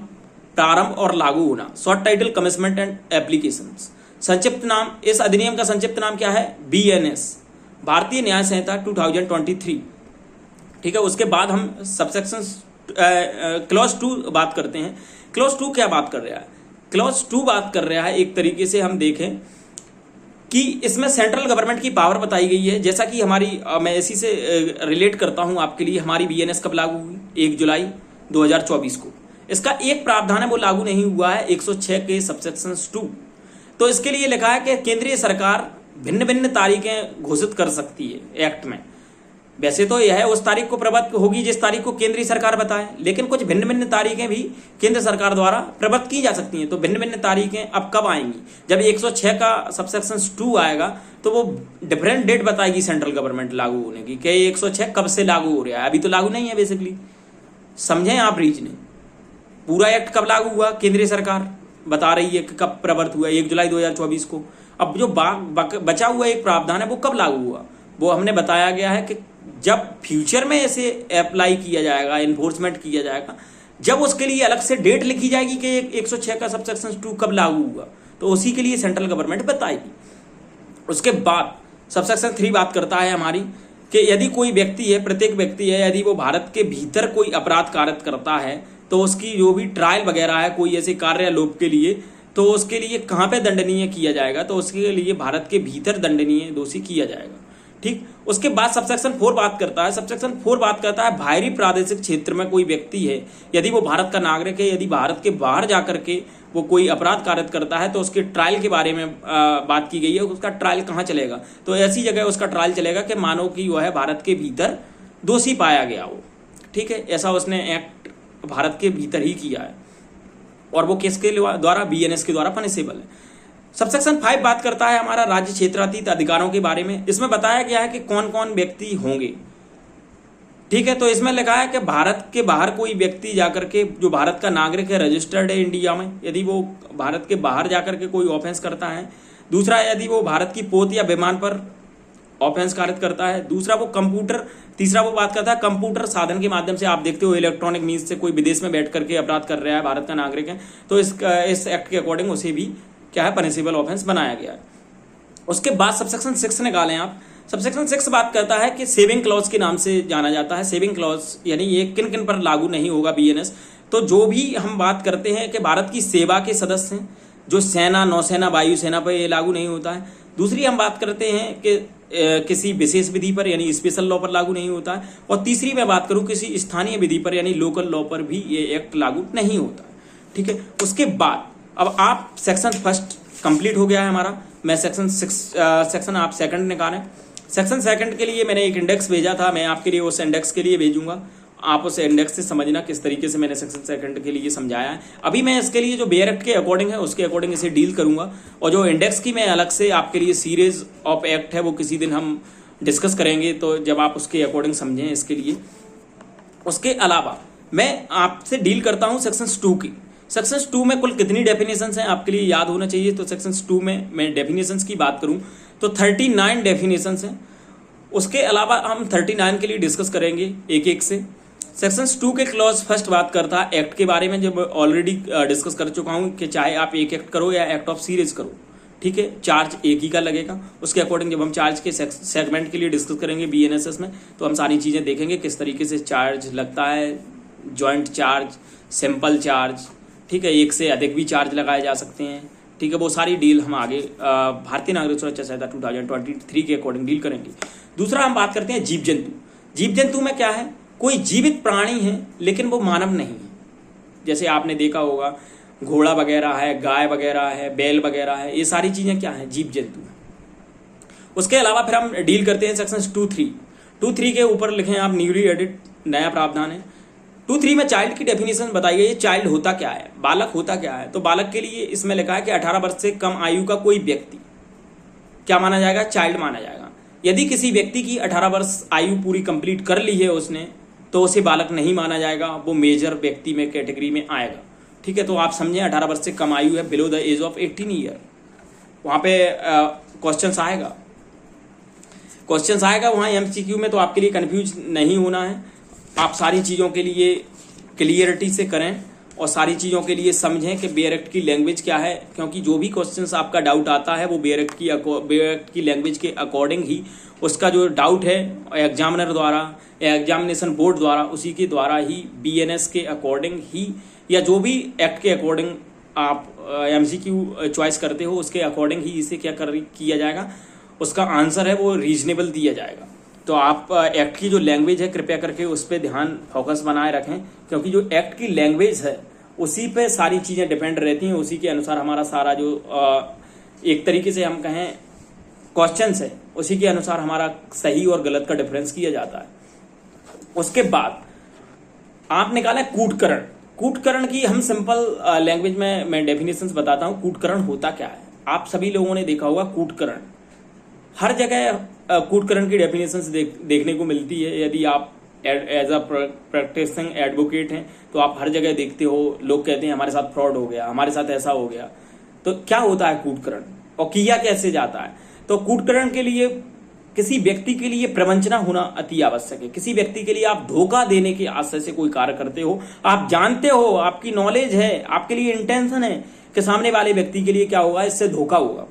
प्रारंभ और लागू होना, short title, commitment and application. संक्षिप्त नाम, इस अधिनियम का संक्षिप्त नाम क्या है, बीएनएस भारतीय न्याय संहिता 2023, ठीक है। उसके बाद हम सबसेक्शन क्लॉज 2 बात करते हैं। क्लॉज 2 क्या बात कर रहा है, क्लॉज 2 बात कर रहा है, एक तरीके से हम देखें कि इसमें सेंट्रल गवर्नमेंट की पावर बताई गई है। जैसा कि हमारी मैं इसी से रिलेट करता हूं आपके लिए, हमारी बीएनएस कब लागू हुई? 1 जुलाई 2024 को। इसका एक प्रावधान है वो लागू नहीं हुआ है, 106 के सबसेक्शन 2। तो इसके लिए लिखा है कि केंद्रीय सरकार भिन्न भिन्न तारीखें घोषित कर सकती है एक्ट में। वैसे तो यह उस तारीख को प्रबद्ध होगी जिस तारीख को केंद्रीय सरकार बताए, लेकिन कुछ भिन्न भिन्न तारीखें भी केंद्र सरकार द्वारा प्रबद्ध की जा सकती हैं। तो भिन्न भिन्न तारीखें अब कब आएंगी? जब 106 का सबसेक्शन 2 आएगा तो वो डिफरेंट डेट बताएगी सेंट्रल गवर्नमेंट लागू होने की, कि 106 कब से लागू हो रहा है। अभी तो लागू नहीं है बेसिकली। समझें आप रीजनिंग, पूरा एक्ट कब लागू हुआ केंद्रीय सरकार बता रही है कि कब प्रवर्त हुआ, 1 जुलाई 2024 को। अब जो बचा हुआ एक प्रावधान है वो कब लागू हुआ, वो हमने बताया गया है कि जब फ्यूचर में इसे अप्लाई किया जाएगा, इन्फोर्समेंट किया जाएगा, जब उसके लिए अलग से डेट लिखी जाएगी कि 106 का सबसेक्शन 2 कब लागू हुआ, तो उसी के लिए सेंट्रल गवर्नमेंट बताएगी। उसके बाद सबसेक्शन 3 बात करता है हमारी कि यदि कोई व्यक्ति है, प्रत्येक व्यक्ति है, यदि वो भारत के भीतर कोई अपराध कारित करता है तो उसकी जो भी ट्रायल वगैरह है कोई ऐसे कार्य लोप के लिए, तो उसके लिए कहाँ पे दंडनीय किया जाएगा? तो उसके लिए भारत के भीतर दंडनीय दोषी किया जाएगा। ठीक। उसके बाद सबसेक्शन 4 बात करता है, सबसेक्शन 4 बात करता है बाहरी प्रादेशिक क्षेत्र में कोई व्यक्ति है, यदि वो भारत का नागरिक है, यदि भारत के बाहर जाकर के वो कोई अपराध कारित करता है तो उसके ट्रायल के बारे में बात की गई है। उसका ट्रायल कहाँ चलेगा? तो ऐसी जगह उसका ट्रायल चलेगा कि मानो कि वो है भारत के भीतर दोषी पाया गया हो। ठीक है, ऐसा उसने एक्ट भारत के भीतर ही किया है और वो किसके द्वारा? बीएनएस के द्वारा पनिशेबल है। सबसेक्शन 5 बात करता है हमारा राज्य क्षेत्रातीत अधिकारों के बारे में। इसमें बताया गया है कि कौन कौन व्यक्ति होंगे। ठीक है, तो इसमें लिखा है कि भारत के बाहर कोई व्यक्ति जाकर के, जो भारत का नागरिक है, रजिस्टर्ड है इंडिया में, यदि वो भारत के बाहर जाकर के कोई ऑफेंस करता है। दूसरा, यदि वो भारत की पोत या विमान पर ऑफेंस कारित करता है। दूसरा, वो कंप्यूटर, तीसरा वो बात करता है कंप्यूटर साधन के माध्यम से, आप देखते हो इलेक्ट्रॉनिक मीन्स से कोई विदेश में बैठ करके अपराध कर रहा है, भारत का नागरिक है, तो इस एक्ट के अकॉर्डिंग उसे भी क्या है? पनिशेबल ऑफेंस बनाया गया है। उसके बाद सबसेक्शन 6 निकालें आप। सबसेक्शन 6 बात करता है कि सेविंग क्लॉज के नाम से जाना जाता है। सेविंग क्लॉज यानी ये किन किन पर लागू नहीं होगा बीएनएस? तो जो भी हम बात करते हैं कि भारत की सेवा के सदस्य हैं, जो सेना, नौसेना, वायुसेना पर ये लागू नहीं होता है। दूसरी हम बात करते हैं कि किसी विशेष विधि पर यानी स्पेशल लॉ पर लागू नहीं होता है। और तीसरी मैं बात करूं किसी स्थानीय विधि पर यानी लोकल लॉ पर भी ये एक्ट लागू नहीं होता है। ठीक है, उसके बाद अब आप सेक्शन 1 कंप्लीट हो गया है हमारा। मैं सेक्शन आप 2 निकालें। सेक्शन 2 के लिए मैंने एक इंडेक्स भेजा था, मैं आपके लिए उस इंडेक्स के लिए भेजूंगा। आप उस इंडेक्स से समझना किस तरीके से मैंने सेक्शन 2 के लिए समझाया है। अभी मैं इसके लिए जो बेयर एक्ट के अकॉर्डिंग है उसके अकॉर्डिंग इसे डील करूंगा, और जो इंडेक्स की मैं अलग से आपके लिए सीरीज ऑफ एक्ट है वो किसी दिन हम डिस्कस करेंगे, तो जब आप उसके अकॉर्डिंग समझें इसके लिए। उसके अलावा मैं आपसे डील करता हूं सेक्शन 2 की। सेक्शन 2 में कुल कितनी डेफिनेशंस हैं आपके लिए याद होना चाहिए। तो सेक्शन 2 में मैं डेफिनेशंस की बात करूं तो 39 डेफिनेशंस हैं। उसके अलावा हम 39 के लिए डिस्कस करेंगे एक एक से। सेक्शन 2 के क्लॉज 1 बात करता है एक्ट के बारे में, जब ऑलरेडी डिस्कस कर चुका हूं कि चाहे आप एक एक्ट करो या एक्ट ऑफ सीरीज करो, ठीक है, चार्ज एक ही का लगेगा। उसके अकॉर्डिंग जब हम चार्ज के सेगमेंट के लिए डिस्कस करेंगे बीएनएसएस में, तो हम सारी चीज़ें देखेंगे किस तरीके से चार्ज लगता है, जॉइंट चार्ज, सिंपल चार्ज, ठीक है, एक से अधिक भी चार्ज लगाए जा सकते हैं। ठीक है, वो सारी डील हम आगे भारतीय नागरिक सुरक्षा संहिता 2023 के अकॉर्डिंग डील करेंगे। दूसरा हम बात करते हैं जीव जंतु। जीव जंतु में क्या है? कोई जीवित प्राणी है लेकिन वो मानव नहीं है। जैसे आपने देखा होगा घोड़ा वगैरह है, गाय वगैरह है, बैल वगैरह है, ये सारी चीजें क्या है? जीव जंतु है। उसके अलावा फिर हम डील करते हैं सेक्शन 2.3 के ऊपर लिखे आप न्यूली एडिट नया प्रावधान है। 2.3 में चाइल्ड की डेफिनेशन बताई गई है। चाइल्ड होता क्या है, बालक होता क्या है? तो बालक के लिए इसमें लिखा है कि 18 वर्ष से कम आयु का कोई व्यक्ति क्या माना जाएगा? चाइल्ड माना जाएगा। यदि किसी व्यक्ति की 18 वर्ष आयु पूरी कंप्लीट कर ली है उसने, तो उसे बालक नहीं माना जाएगा, वो मेजर व्यक्ति में कैटेगरी में आएगा। ठीक है, तो आप समझें 18 वर्ष से कम आयु है, below the age of 18 year, वहाँ पे क्वेश्चंस आएगा वहाँ एमसीक्यू में, तो आपके लिए कंफ्यूज नहीं होना है। आप सारी चीज़ों के लिए क्लियरिटी से करें और सारी चीज़ों के लिए समझें कि बेयर एक्ट की लैंग्वेज क्या है, क्योंकि जो भी क्वेश्चंस आपका डाउट आता है वो बेयर एक्ट की लैंग्वेज के अकॉर्डिंग ही उसका जो डाउट है एग्जामिनर द्वारा या एग्जामिनेशन बोर्ड द्वारा, उसी के द्वारा ही बीएनएस के अकॉर्डिंग ही या जो भी एक्ट के अकॉर्डिंग आप MCQ चॉइस करते हो उसके अकॉर्डिंग ही इसे क्या किया जाएगा, उसका आंसर है वो रीजनेबल दिया जाएगा। तो आप एक्ट की जो लैंग्वेज है कृपया करके उस पर ध्यान फोकस बनाए रखें, क्योंकि जो एक्ट की लैंग्वेज है उसी पे सारी चीज़ें डिपेंड रहती हैं, उसी के अनुसार हमारा सारा जो एक तरीके से हम कहें क्वेश्चंस है उसी के अनुसार हमारा सही और गलत का डिफरेंस किया जाता है। उसके बाद आप निकालें कूटकरण। कूटकरण की हम सिंपल लैंग्वेज में मैं डेफिनेशंस बताता हूं। कूटकरण होता क्या है, आप सभी लोगों ने देखा होगा कूटकरण, हर जगह कूटकरण की डेफिनेशंस देखने को मिलती है। यदि आप एज अ प्रैक्टिसिंग एडवोकेट हैं तो आप हर जगह देखते हो, लोग कहते हैं हमारे साथ फ्रॉड हो गया, हमारे साथ ऐसा हो गया। तो क्या होता है कूटकरण और किया कैसे जाता है? तो कूटकरण के लिए किसी व्यक्ति के लिए प्रवंचना होना अति आवश्यक है। किसी व्यक्ति के लिए आप धोखा देने के आशय से कोई कार्य करते हो, आप जानते हो, आपकी नॉलेज है, आपके लिए इंटेंशन है कि सामने वाले व्यक्ति के लिए क्या होगा, इससे धोखा होगा,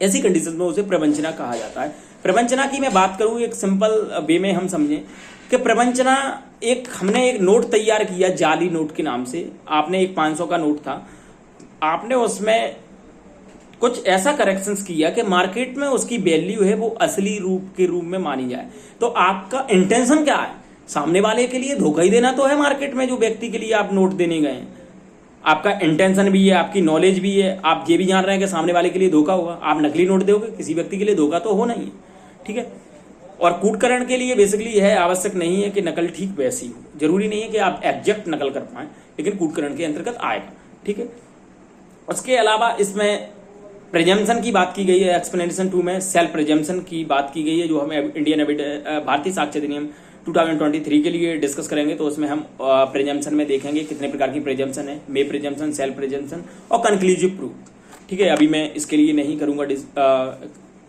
ऐसी कंडीशन में उसे प्रवंचना कहा जाता है। प्रवंचना की मैं बात करूं एक सिंपल वे में हम समझें कि प्रवंचना हमने एक नोट तैयार किया जाली नोट के नाम से। आपने एक 500 का नोट था, आपने उसमें कुछ ऐसा करेक्शंस किया कि मार्केट में उसकी वैल्यू है वो असली रूप के रूप में मानी जाए। तो आपका इंटेंशन क्या है? सामने वाले के लिए धोखा ही देना तो है मार्केट में, जो व्यक्ति के लिए आप नोट देने गए हैं। आपका इंटेंशन भी है, आपकी नॉलेज भी है, आप ये भी जान रहे हैं कि सामने वाले के लिए धोखा होगा। आप नकली नोट दोगे, किसी व्यक्ति के लिए धोखा तो होना ही है, ठीक है। और कूटकरण के लिए बेसिकली है आवश्यक नहीं है कि नकल ठीक वैसी हो, जरूरी नहीं है कि आप एग्जैक्ट नकल कर पाए, लेकिन कूटकरण के अंतर्गत आएगा, ठीक है। उसके अलावा इसमें प्रेजम्पशन की बात की गई है। एक्सप्लेनेशन 2 में सेल्फ प्रेजम्पशन की बात की गई है, जो हमें इंडियन भारतीय साक्ष्य अधिनियम 2023 के लिए डिस्कस करेंगे। तो उसमें हम प्रेजम्पशन में देखेंगे कितने प्रकार की प्रेजम्पशन है, मे प्रेजम्पशन, सेल्फ प्रेजम्पशन और कंक्लूसिव प्रूफ, ठीक है। अभी मैं इसके लिए नहीं करूंगा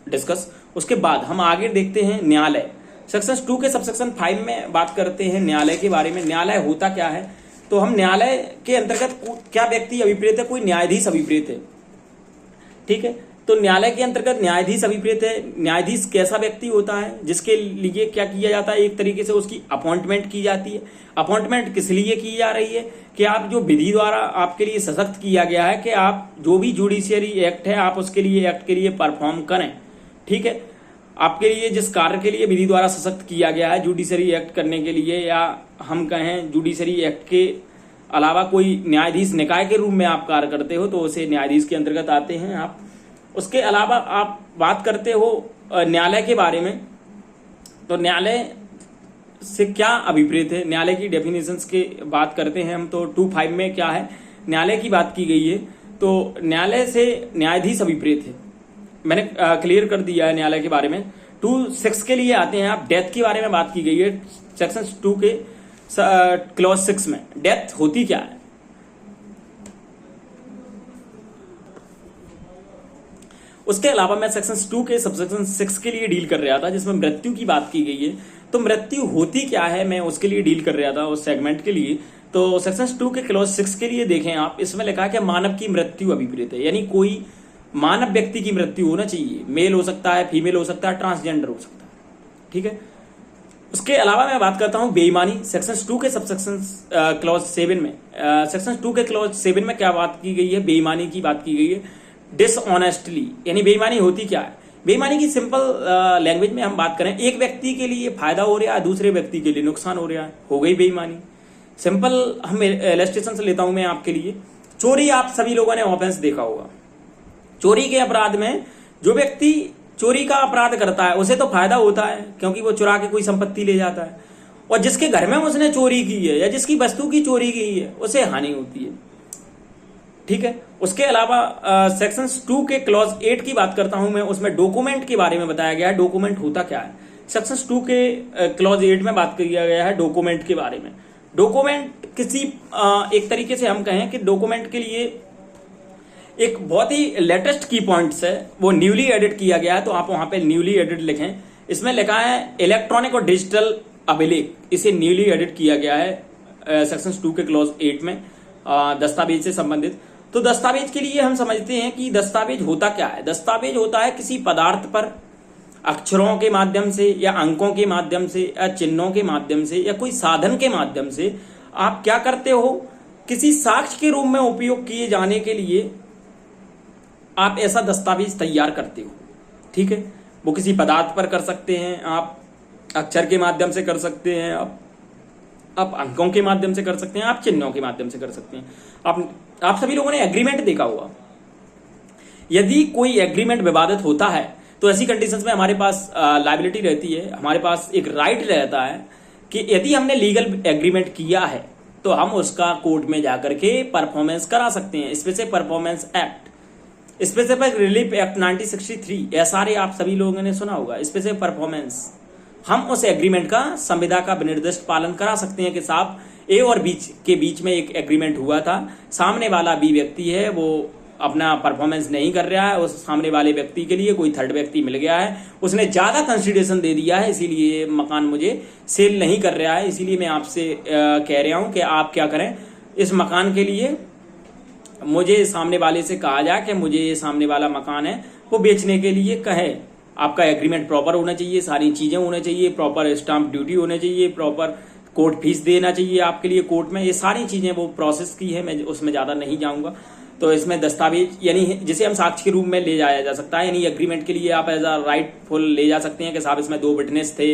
डिस्कस। उसके बाद हम आगे देखते हैं न्यायालय। सेक्शन 2 के सबसेक्शन 5 में बात करते हैं न्यायालय के बारे में। न्यायालय होता क्या है? तो हम न्यायालय के अंतर्गत क्या व्यक्ति अभिप्रेत है? कोई न्यायाधीश अभिप्रेत है, ठीक है। तो न्यायालय के अंतर्गत न्यायाधीश अभिप्रेत है। न्यायाधीश कैसा व्यक्ति होता है जिसके लिए क्या किया जाता है? एक तरीके से उसकी अपॉइंटमेंट की जाती है। अपॉइंटमेंट किस लिए की जा रही है कि आप जो विधि द्वारा आपके लिए सशक्त किया गया है कि आप जो भी जुडिशियरी एक्ट है आप उसके लिए एक्ट के लिए परफॉर्म करें, ठीक है। आपके लिए जिस कार्य के लिए विधि द्वारा सशक्त किया गया है जुडिशरी एक्ट करने के लिए, या हम कहें जुडिशरी एक्ट के अलावा कोई न्यायाधीश निकाय के रूप में आप कार्य करते हो तो उसे न्यायाधीश के अंतर्गत आते हैं आप। उसके अलावा आप बात करते हो न्यायालय के बारे में, तो न्यायालय से क्या अभिप्रेत है? न्यायालय की डेफिनेशंस के बात करते हैं हम। तो 2.5 में क्या है, न्यायालय की बात की गई है। तो न्यायालय से न्यायाधीश अभिप्रेत है, मैंने क्लियर कर दिया है न्यायालय के बारे में। 2.6 के लिए आते हैं आप। डेथ के बारे में बात की गई है सेक्शन 2 के क्लॉज 6 में। डेथ होती क्या है? उसके अलावा मैं सेक्शन 2 के सबसेक्शन 6 के लिए डील कर रहा था जिसमें मृत्यु की बात की गई है। तो मृत्यु होती क्या है, मैं उसके लिए डील कर रहा था उस सेगमेंट के लिए। तो सेक्शन 2 के क्लॉज 6 के लिए देखें आप, इसमें लिखा है कि मानव की मृत्यु अभिप्रेत है, यानी कोई मानव व्यक्ति की मृत्यु होना चाहिए। मेल हो सकता है, फीमेल हो सकता है, ट्रांसजेंडर हो सकता है, ठीक है। उसके अलावा मैं बात करता हूं बेईमानी। सेक्शन 2 के सबसेक्शन क्लॉज 7 में, सेक्शन 2 के क्लॉज 7 में क्या बात की गई है? बेईमानी की बात की गई है। डिसऑनेस्टली, यानी बेईमानी होती क्या है? बेईमानी की सिंपल लैंग्वेज में हम बात करें, एक व्यक्ति के लिए फायदा हो रहा है, दूसरे व्यक्ति के लिए नुकसान हो रहा है, हो गई बेईमानी। सिंपल हम इलस्ट्रेशन से लेता हूं मैं आपके लिए। चोरी, आप सभी लोगों ने ऑफेंस देखा होगा। चोरी के अपराध में जो व्यक्ति चोरी का अपराध करता है उसे तो फायदा होता है क्योंकि वो चुरा के कोई संपत्ति ले जाता है, और जिसके घर में उसने चोरी की है या जिसकी वस्तु की चोरी की है उसे हानि होती है, ठीक है। उसके अलावा सेक्शन 2 के क्लॉज 8 की बात करता हूं मैं, उसमें डॉक्यूमेंट के बारे में बताया गया है। डॉक्यूमेंट होता क्या है? सेक्शन 2 के क्लॉज 8 में बात किया गया है डॉक्यूमेंट के बारे में। डॉक्यूमेंट किसी एक तरीके से हम कहें कि डॉक्यूमेंट के लिए एक बहुत ही लेटेस्ट की पॉइंट्स है, वो न्यूली एडिट किया गया है, तो आप वहां पे न्यूली एडिट लिखें। इसमें लिखा है इलेक्ट्रॉनिक और डिजिटल अभिलेख, इसे न्यूली एडिट किया गया है सेक्शन 2 के क्लॉज 8 में, दस्तावेज से संबंधित। तो दस्तावेज के लिए हम समझते हैं कि दस्तावेज होता क्या है? दस्तावेज होता है किसी पदार्थ पर अक्षरों के माध्यम से या अंकों के माध्यम से या चिन्हों के माध्यम से या कोई साधन के माध्यम से आप क्या करते हो किसी साक्ष्य के रूप में उपयोग किए जाने के लिए आप ऐसा दस्तावेज तैयार करते हो, ठीक है। वो किसी पदार्थ पर कर सकते हैं, आप अक्षर के माध्यम से कर सकते हैं, आप अंकों के माध्यम से कर सकते हैं, आप चिन्हों के माध्यम से कर सकते हैं। आप सभी लोगों ने एग्रीमेंट देखा होगा। यदि कोई एग्रीमेंट विवादित होता है तो ऐसी कंडीशंस में हमारे पास लायबिलिटी रहती है, हमारे पास एक राइट रहता है कि यदि हमने लीगल एग्रीमेंट किया है तो हम उसका कोर्ट में जाकर के परफॉर्मेंस करा सकते हैं। Special performance act, specific relief act 1963, SRA आप सभी लोगों ने सुना होगा। स्पेसिफिक परफॉर्मेंस, हम उस एग्रीमेंट का संविदा का विनिर्दिष्ट पालन करा सकते हैं कि साहब ए और बी के बीच में एक एग्रीमेंट हुआ था, सामने वाला बी व्यक्ति है वो अपना परफॉर्मेंस नहीं कर रहा है, उस सामने वाले व्यक्ति के लिए कोई थर्ड व्यक्ति मिल गया है, उसने ज्यादा कंसिडरेशन दे दिया है, इसीलिए मकान मुझे सेल नहीं कर रहा है। इसीलिए मैं आपसे कह रहा हूं कि आप क्या करें, इस मकान के लिए मुझे सामने वाले से कहा जाए कि मुझे ये सामने वाला मकान है वो बेचने के लिए कहे। आपका एग्रीमेंट प्रॉपर होना चाहिए, सारी चीजें होना चाहिए, प्रॉपर स्टाम्प ड्यूटी होना चाहिए, प्रॉपर कोर्ट फीस देना चाहिए आपके लिए कोर्ट में, ये सारी चीजें वो प्रोसेस की है, मैं उसमें ज्यादा नहीं जाऊंगा। तो इसमें दस्तावेज यानी जिसे हम साक्ष्य के रूप में ले जाया जा सकता है, यानी एग्रीमेंट के लिए आप एज अ राइटफुल ले जा सकते हैं कि साहब इसमें 2 विटनेस थे,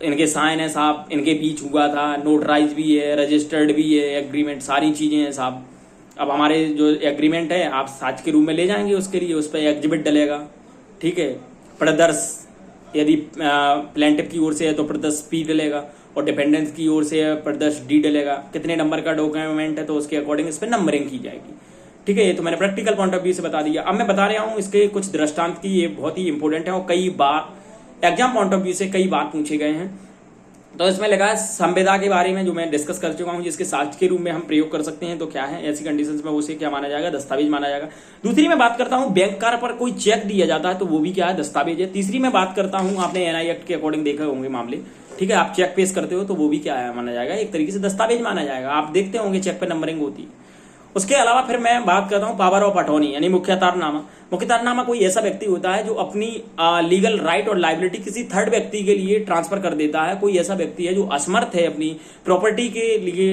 इनके साइन है साहब, इनके बीच हुआ था, नोटराइज भी है, रजिस्टर्ड भी है एग्रीमेंट, सारी चीजें हैं साहब। अब हमारे जो एग्रीमेंट है आप साक्ष्य के रूप में ले जाएंगे, उसके लिए उस पर एग्जिबिट डलेगा, ठीक है। प्रदर्श, यदि प्लेंटिफ की ओर से है तो प्रदर्श पी डलेगा, और डिपेंडेंस की ओर से है प्रदर्श डी डलेगा। कितने नंबर का डॉक्यूमेंट है तो उसके अकॉर्डिंग इस पर नंबरिंग की जाएगी, ठीक है। ये तो मैंने प्रैक्टिकल पॉइंट ऑफ व्यू से बता दिया। अब मैं बता रहा हूँ इसके कुछ दृष्टांत की, ये बहुत ही इंपॉर्टेंट है और कई बार एग्जाम पॉइंट ऑफ व्यू से कई बार पूछे गए हैं। तो इसमें लगा है संविदा के बारे में जो मैं डिस्कस कर चुका हूं, जिसके साक्ष्य के रूप में हम प्रयोग कर सकते हैं। तो क्या है ऐसी कंडीशंस में उसे क्या माना जाएगा, दस्तावेज माना जाएगा। दूसरी मैं बात करता हूं बैंक कार्य पर कोई चेक दिया जाता है तो वो भी क्या है, दस्तावेज है। तीसरी मैं बात करता हूं, आपने एनआई एक्ट के अकॉर्डिंग देखे होंगे मामले, ठीक है, आप चेक पेश करते हो तो वो भी क्या है माना जाएगा, एक तरीके से दस्तावेज माना जाएगा। आप देखते होंगे चेक पे नंबरिंग होती है। उसके अलावा फिर मैं बात करता हूँ पावर ऑफ अटॉर्नी यानी मुख्यतारनामा। मुख्यतारनामा कोई ऐसा व्यक्ति होता है जो अपनी लीगल राइट और लायबिलिटी किसी थर्ड व्यक्ति के लिए ट्रांसफर कर देता है। कोई ऐसा व्यक्ति है जो असमर्थ है अपनी प्रॉपर्टी के लिए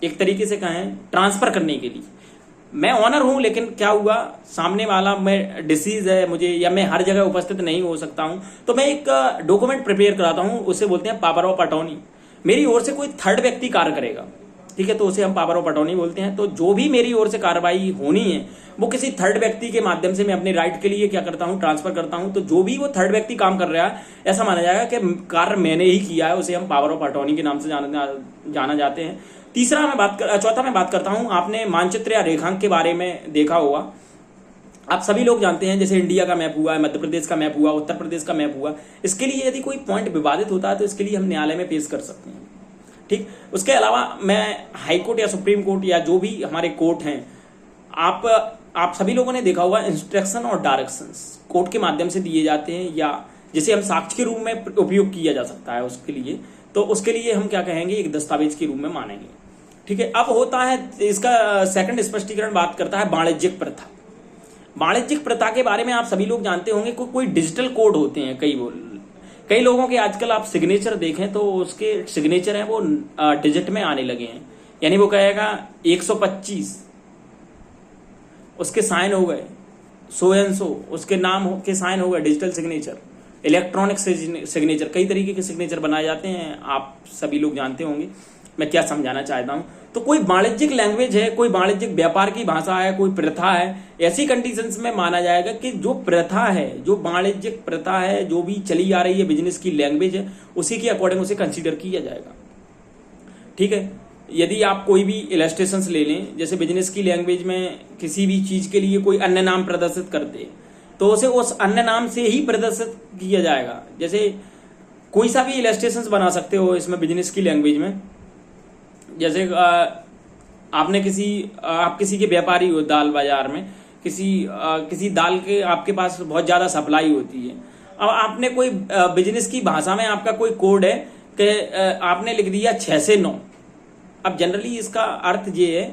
एक तरीके से कहें ट्रांसफर करने के लिए। मैं ऑनर हूं लेकिन क्या हुआ, सामने वाला मैं डिसीज है मुझे, या मैं हर जगह उपस्थित नहीं हो सकता हूं, तो मैं एक डॉक्यूमेंट प्रिपेयर कराता हूं, उसे बोलते हैं पावर ऑफ अटॉर्नी। मेरी ओर से कोई थर्ड व्यक्ति कार्य करेगा, ठीक है, तो उसे हम पावर ऑफ अटॉर्नी बोलते हैं। तो जो भी मेरी ओर से कार्रवाई होनी है वो किसी थर्ड व्यक्ति के माध्यम से मैं अपने राइट के लिए क्या करता हूं, ट्रांसफर करता हूं। तो जो भी वो थर्ड व्यक्ति काम कर रहा है ऐसा माना जाएगा कि कार्य मैंने ही किया है, उसे हम पावर ऑफ अटॉर्नी के नाम से जाना जाते हैं। चौथा मैं बात करता हूं, आपने मानचित्र या रेखांक के बारे में देखा होगा। आप सभी लोग जानते हैं जैसे इंडिया का मैप हुआ है, मध्य प्रदेश का मैप हुआ, उत्तर प्रदेश का मैप हुआ। इसके लिए यदि कोई पॉइंट विवादित होता है तो इसके लिए हम न्यायालय में पेश कर सकते हैं, ठीक। उसके अलावा मैं हाई कोर्ट या सुप्रीम कोर्ट या जो भी हमारे कोर्ट हैं, आप सभी लोगों ने देखा होगा इंस्ट्रक्शन और डायरेक्शंस कोर्ट के माध्यम से दिए जाते हैं, या जिसे हम साक्ष्य के रूप में उपयोग किया जा सकता है उसके लिए, तो उसके लिए हम क्या कहेंगे, एक दस्तावेज के रूप में मानेंगे, ठीक है। अब होता है इसका सेकंड स्पष्टीकरण बात करता है वाणिज्यिक प्रथा। वाणिज्यिक प्रथा के बारे में आप सभी लोग जानते होंगे कोई डिजिटल कोड होते हैं, कई लोगों के आजकल आप सिग्नेचर देखें तो उसके सिग्नेचर हैं वो डिजिट में आने लगे हैं। यानी वो कहेगा 125 उसके साइन हो गए, 100 उसके नाम के साइन हो गए, डिजिटल सिग्नेचर, इलेक्ट्रॉनिक सिग्नेचर, कई तरीके के सिग्नेचर बनाए जाते हैं, आप सभी लोग जानते होंगे मैं क्या समझाना चाहता हूं। तो कोई वाणिज्यिक लैंग्वेज है, कोई वाणिज्यिक व्यापार की भाषा है, कोई प्रथा है, ऐसी कंडीशंस में माना जाएगा कि जो प्रथा है, जो वाणिज्यिक प्रथा है, जो भी चली आ रही है बिजनेस की लैंग्वेज है, उसी के अकॉर्डिंग उसे कंसीडर किया जाएगा, ठीक है। यदि आप कोई भी इलस्ट्रेशंस ले लें, जैसे बिजनेस की लैंग्वेज में किसी भी चीज के लिए कोई अन्य नाम प्रदर्शित करते तो उसे उस अन्य नाम से ही प्रदर्शित किया जाएगा। जैसे कोई सा भी इलस्ट्रेशंस बना सकते हो इसमें बिजनेस की लैंग्वेज में। जैसे आप किसी के व्यापारी हो दाल बाजार में, किसी दाल के आपके पास बहुत ज्यादा सप्लाई होती है। अब आपने कोई बिजनेस की भाषा में आपका कोई कोड है कि आपने लिख दिया 6 से 9। अब जनरली इसका अर्थ ये है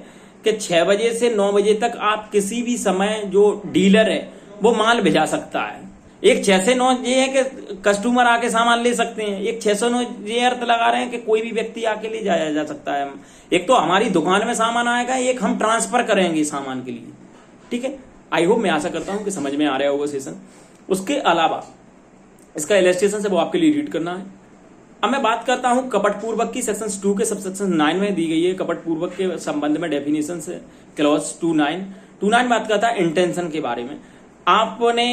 कि 6 बजे से 9 बजे तक आप किसी भी समय जो डीलर है वो माल भिजा सकता है, एक 609 ये है कि कस्टमर आके सामान ले सकते हैं, एक 609 ये अर्थ लगा रहे हैं कि कोई भी व्यक्ति आके ले जाया जा सकता है। एक तो हमारी दुकान में सामान आएगा, एक हम ट्रांसफर करेंगे सामान के लिए। ठीक है, आई होप मैं आशा करता हूं कि समझ में आ रहा होगा सेशन। उसके अलावा इसका इलस्ट्रेशन से वो आपके लिए रीड करना है। अब मैं बात करता हूं कपट पूर्वक की। सेक्शन 2 के सबसेक्शन 9 में दी गई है कपट पूर्वक के संबंध में डेफिनेशन से। क्लॉज 29 बात करता है इंटेंशन के बारे में। आपने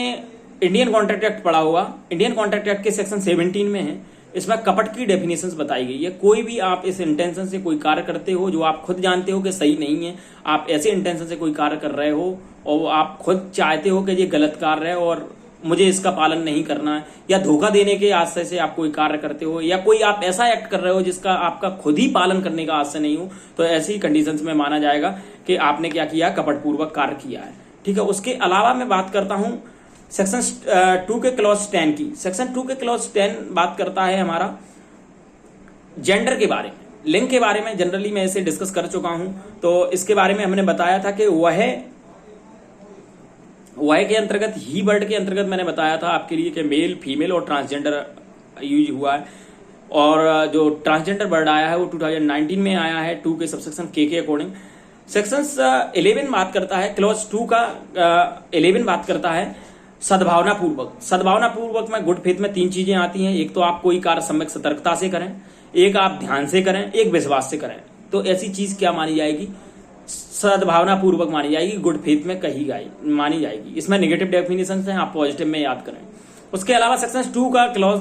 इंडियन कॉन्ट्रैक्ट एक्ट पढ़ा होगा, इंडियन कॉन्ट्रैक्ट एक्ट के सेक्शन 17 में है, इसमें कपट की डेफिनेशंस बताई गई है। कोई भी आप इस इंटेंशन से कोई कार्य करते हो जो आप खुद जानते हो कि सही नहीं है, आप ऐसे इंटेंशन से कोई कार्य कर रहे हो और आप खुद चाहते हो कि ये गलत कार्य है और मुझे इसका पालन नहीं करना है, या धोखा देने के आशय से आप कोई कार्य करते हो, या कोई आप ऐसा एक्ट कर रहे हो जिसका आपका खुद ही पालन करने का आशय नहीं हो, तो ऐसी कंडीशंस में माना जाएगा कि आपने क्या किया, कपटपूर्वक कार्य किया है। ठीक है, उसके अलावा मैं बात करता हूं सेक्शन 2 के क्लॉज 10 की। सेक्शन 2 के क्लॉज 10 बात करता है हमारा जेंडर के बारे में, लिंग के बारे में। जनरली मैं इसे डिस्कस कर चुका हूं, तो इसके बारे में हमने बताया था कि वह के अंतर्गत, ही वर्ड के अंतर्गत मैंने बताया था आपके लिए कि मेल, फीमेल और ट्रांसजेंडर यूज हुआ है। और जो ट्रांसजेंडर वर्ड आया है वो 2019 में आया है 2 के सबसेक्शन के अकॉर्डिंग। सेक्शन 11 बात करता है, क्लॉज 2 का 11 बात करता है सद्भावना पूर्वक। सद्भावना पूर्वक में गुड फेथ में 3 चीजें आती हैं। एक तो आप कोई कार्य सम्यक सतर्कता से करें, एक आप ध्यान से करें, एक विश्वास से करें। तो ऐसी चीज क्या मानी जाएगी, सद्भावना पूर्वक मानी जाएगी, गुड फेथ में कही गई मानी जाएगी। इसमें नेगेटिव डेफिनेशन है, आप पॉजिटिव में याद करें। उसके अलावा सेक्शन 2 का क्लॉज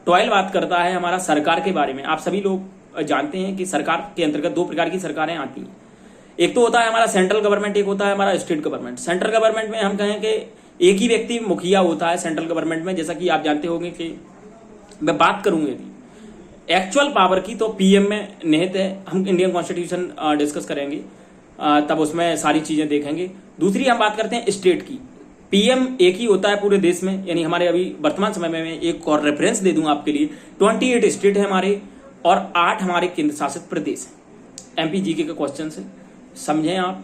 12 बात करता है हमारा सरकार के बारे में। आप सभी लोग जानते हैं कि सरकार के अंतर्गत 2 प्रकार की सरकारें आती हैं। एक तो होता है हमारा सेंट्रल गवर्नमेंट, एक होता है हमारा स्टेट गवर्नमेंट। सेंट्रल गवर्नमेंट में हम कहें कि एक ही व्यक्ति मुखिया होता है सेंट्रल गवर्नमेंट में, जैसा कि आप जानते होंगे कि मैं बात करूंगी एक्चुअल पावर की तो पीएम में निहित है। हम इंडियन कॉन्स्टिट्यूशन डिस्कस करेंगे तब उसमें सारी चीजें देखेंगे। दूसरी हम बात करते हैं स्टेट की। पीएम एक ही होता है पूरे देश में, यानी हमारे अभी वर्तमान समय में मैं एक और रेफरेंस दे दूंगा आपके लिए। 28 स्टेट है हमारे और 8 हमारे केंद्र शासित प्रदेश है। एमपी जीके के क्वेश्चन से समझें आप।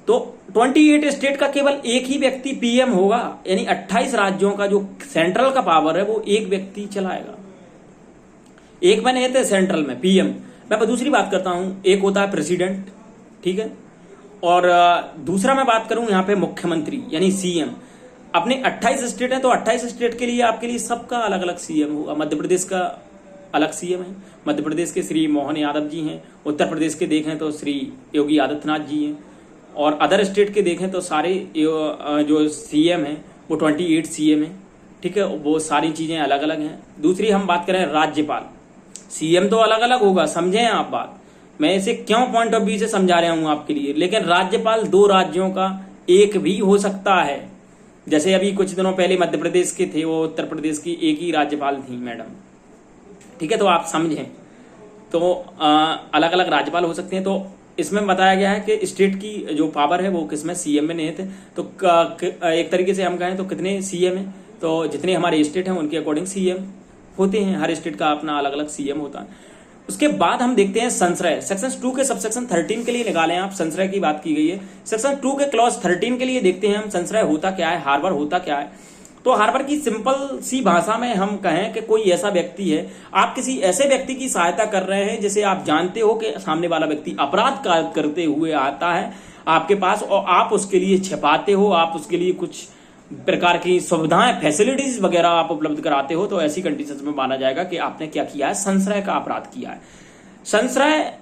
तो 28 स्टेट का केवल एक ही व्यक्ति पीएम होगा, यानी 28 राज्यों का जो सेंट्रल का पावर है वो एक व्यक्ति चलाएगा। एक में नहीं थे सेंट्रल में पीएम। मैं दूसरी बात करता हूं, एक होता है प्रेसिडेंट, ठीक है, और दूसरा मैं बात करूं यहां पे मुख्यमंत्री यानी सीएम। अपने 28 स्टेट है तो 28 स्टेट के लिए आपके लिए सबका अलग अलग सीएम होगा। मध्य प्रदेश का अलग सीएम है, मध्य प्रदेश के श्री मोहन यादव जी हैं। उत्तर प्रदेश के देखें तो श्री योगी आदित्यनाथ जी हैं। और अदर स्टेट के देखें तो सारे जो सीएम हैं वो 28 सीएम है। ठीक है, वो सारी चीजें अलग अलग हैं। दूसरी हम बात करें राज्यपाल, सीएम तो अलग अलग होगा, समझें आप बात। मैं इसे क्यों पॉइंट ऑफ व्यू से समझा रहा हूं आपके लिए। लेकिन राज्यपाल 2 राज्यों का एक भी हो सकता है। जैसे अभी कुछ दिनों पहले मध्य प्रदेश के थे, वो उत्तर प्रदेश की एक ही राज्यपाल थी मैडम। ठीक है, तो आप समझें तो अलग अलग राज्यपाल हो सकते हैं। तो इसमें बताया गया है कि स्टेट की जो पावर है वो किसमें, सीएम में निहित है। तो एक तरीके से हम कहें तो कितने सीएम है, तो जितने हमारे स्टेट हैं उनके अकॉर्डिंग सीएम होते हैं। हर स्टेट का अपना अलग अलग सीएम होता है। उसके बाद हम देखते हैं संश्रय। सेक्शन 2 के सबसेक्शन 13 के लिए निकालें आप, संश्रय की बात की गई है। सेक्शन 2 के क्लॉज 13 के लिए देखते हैं हम संश्रय होता क्या है, हार्बर होता क्या है। तो हार्बर की सिंपल सी भाषा में हम कहें कि कोई ऐसा व्यक्ति है, आप किसी ऐसे व्यक्ति की सहायता कर रहे हैं जिसे आप जानते हो कि सामने वाला व्यक्ति अपराध करते हुए आता है आपके पास, और आप उसके लिए छिपाते हो, आप उसके लिए कुछ प्रकार की सुविधाएं, फैसिलिटीज वगैरह आप उपलब्ध कराते हो। तो ऐसी कंडीशंस में माना जाएगा कि आपने क्या किया है, संश्रय का अपराध किया है। संश्रय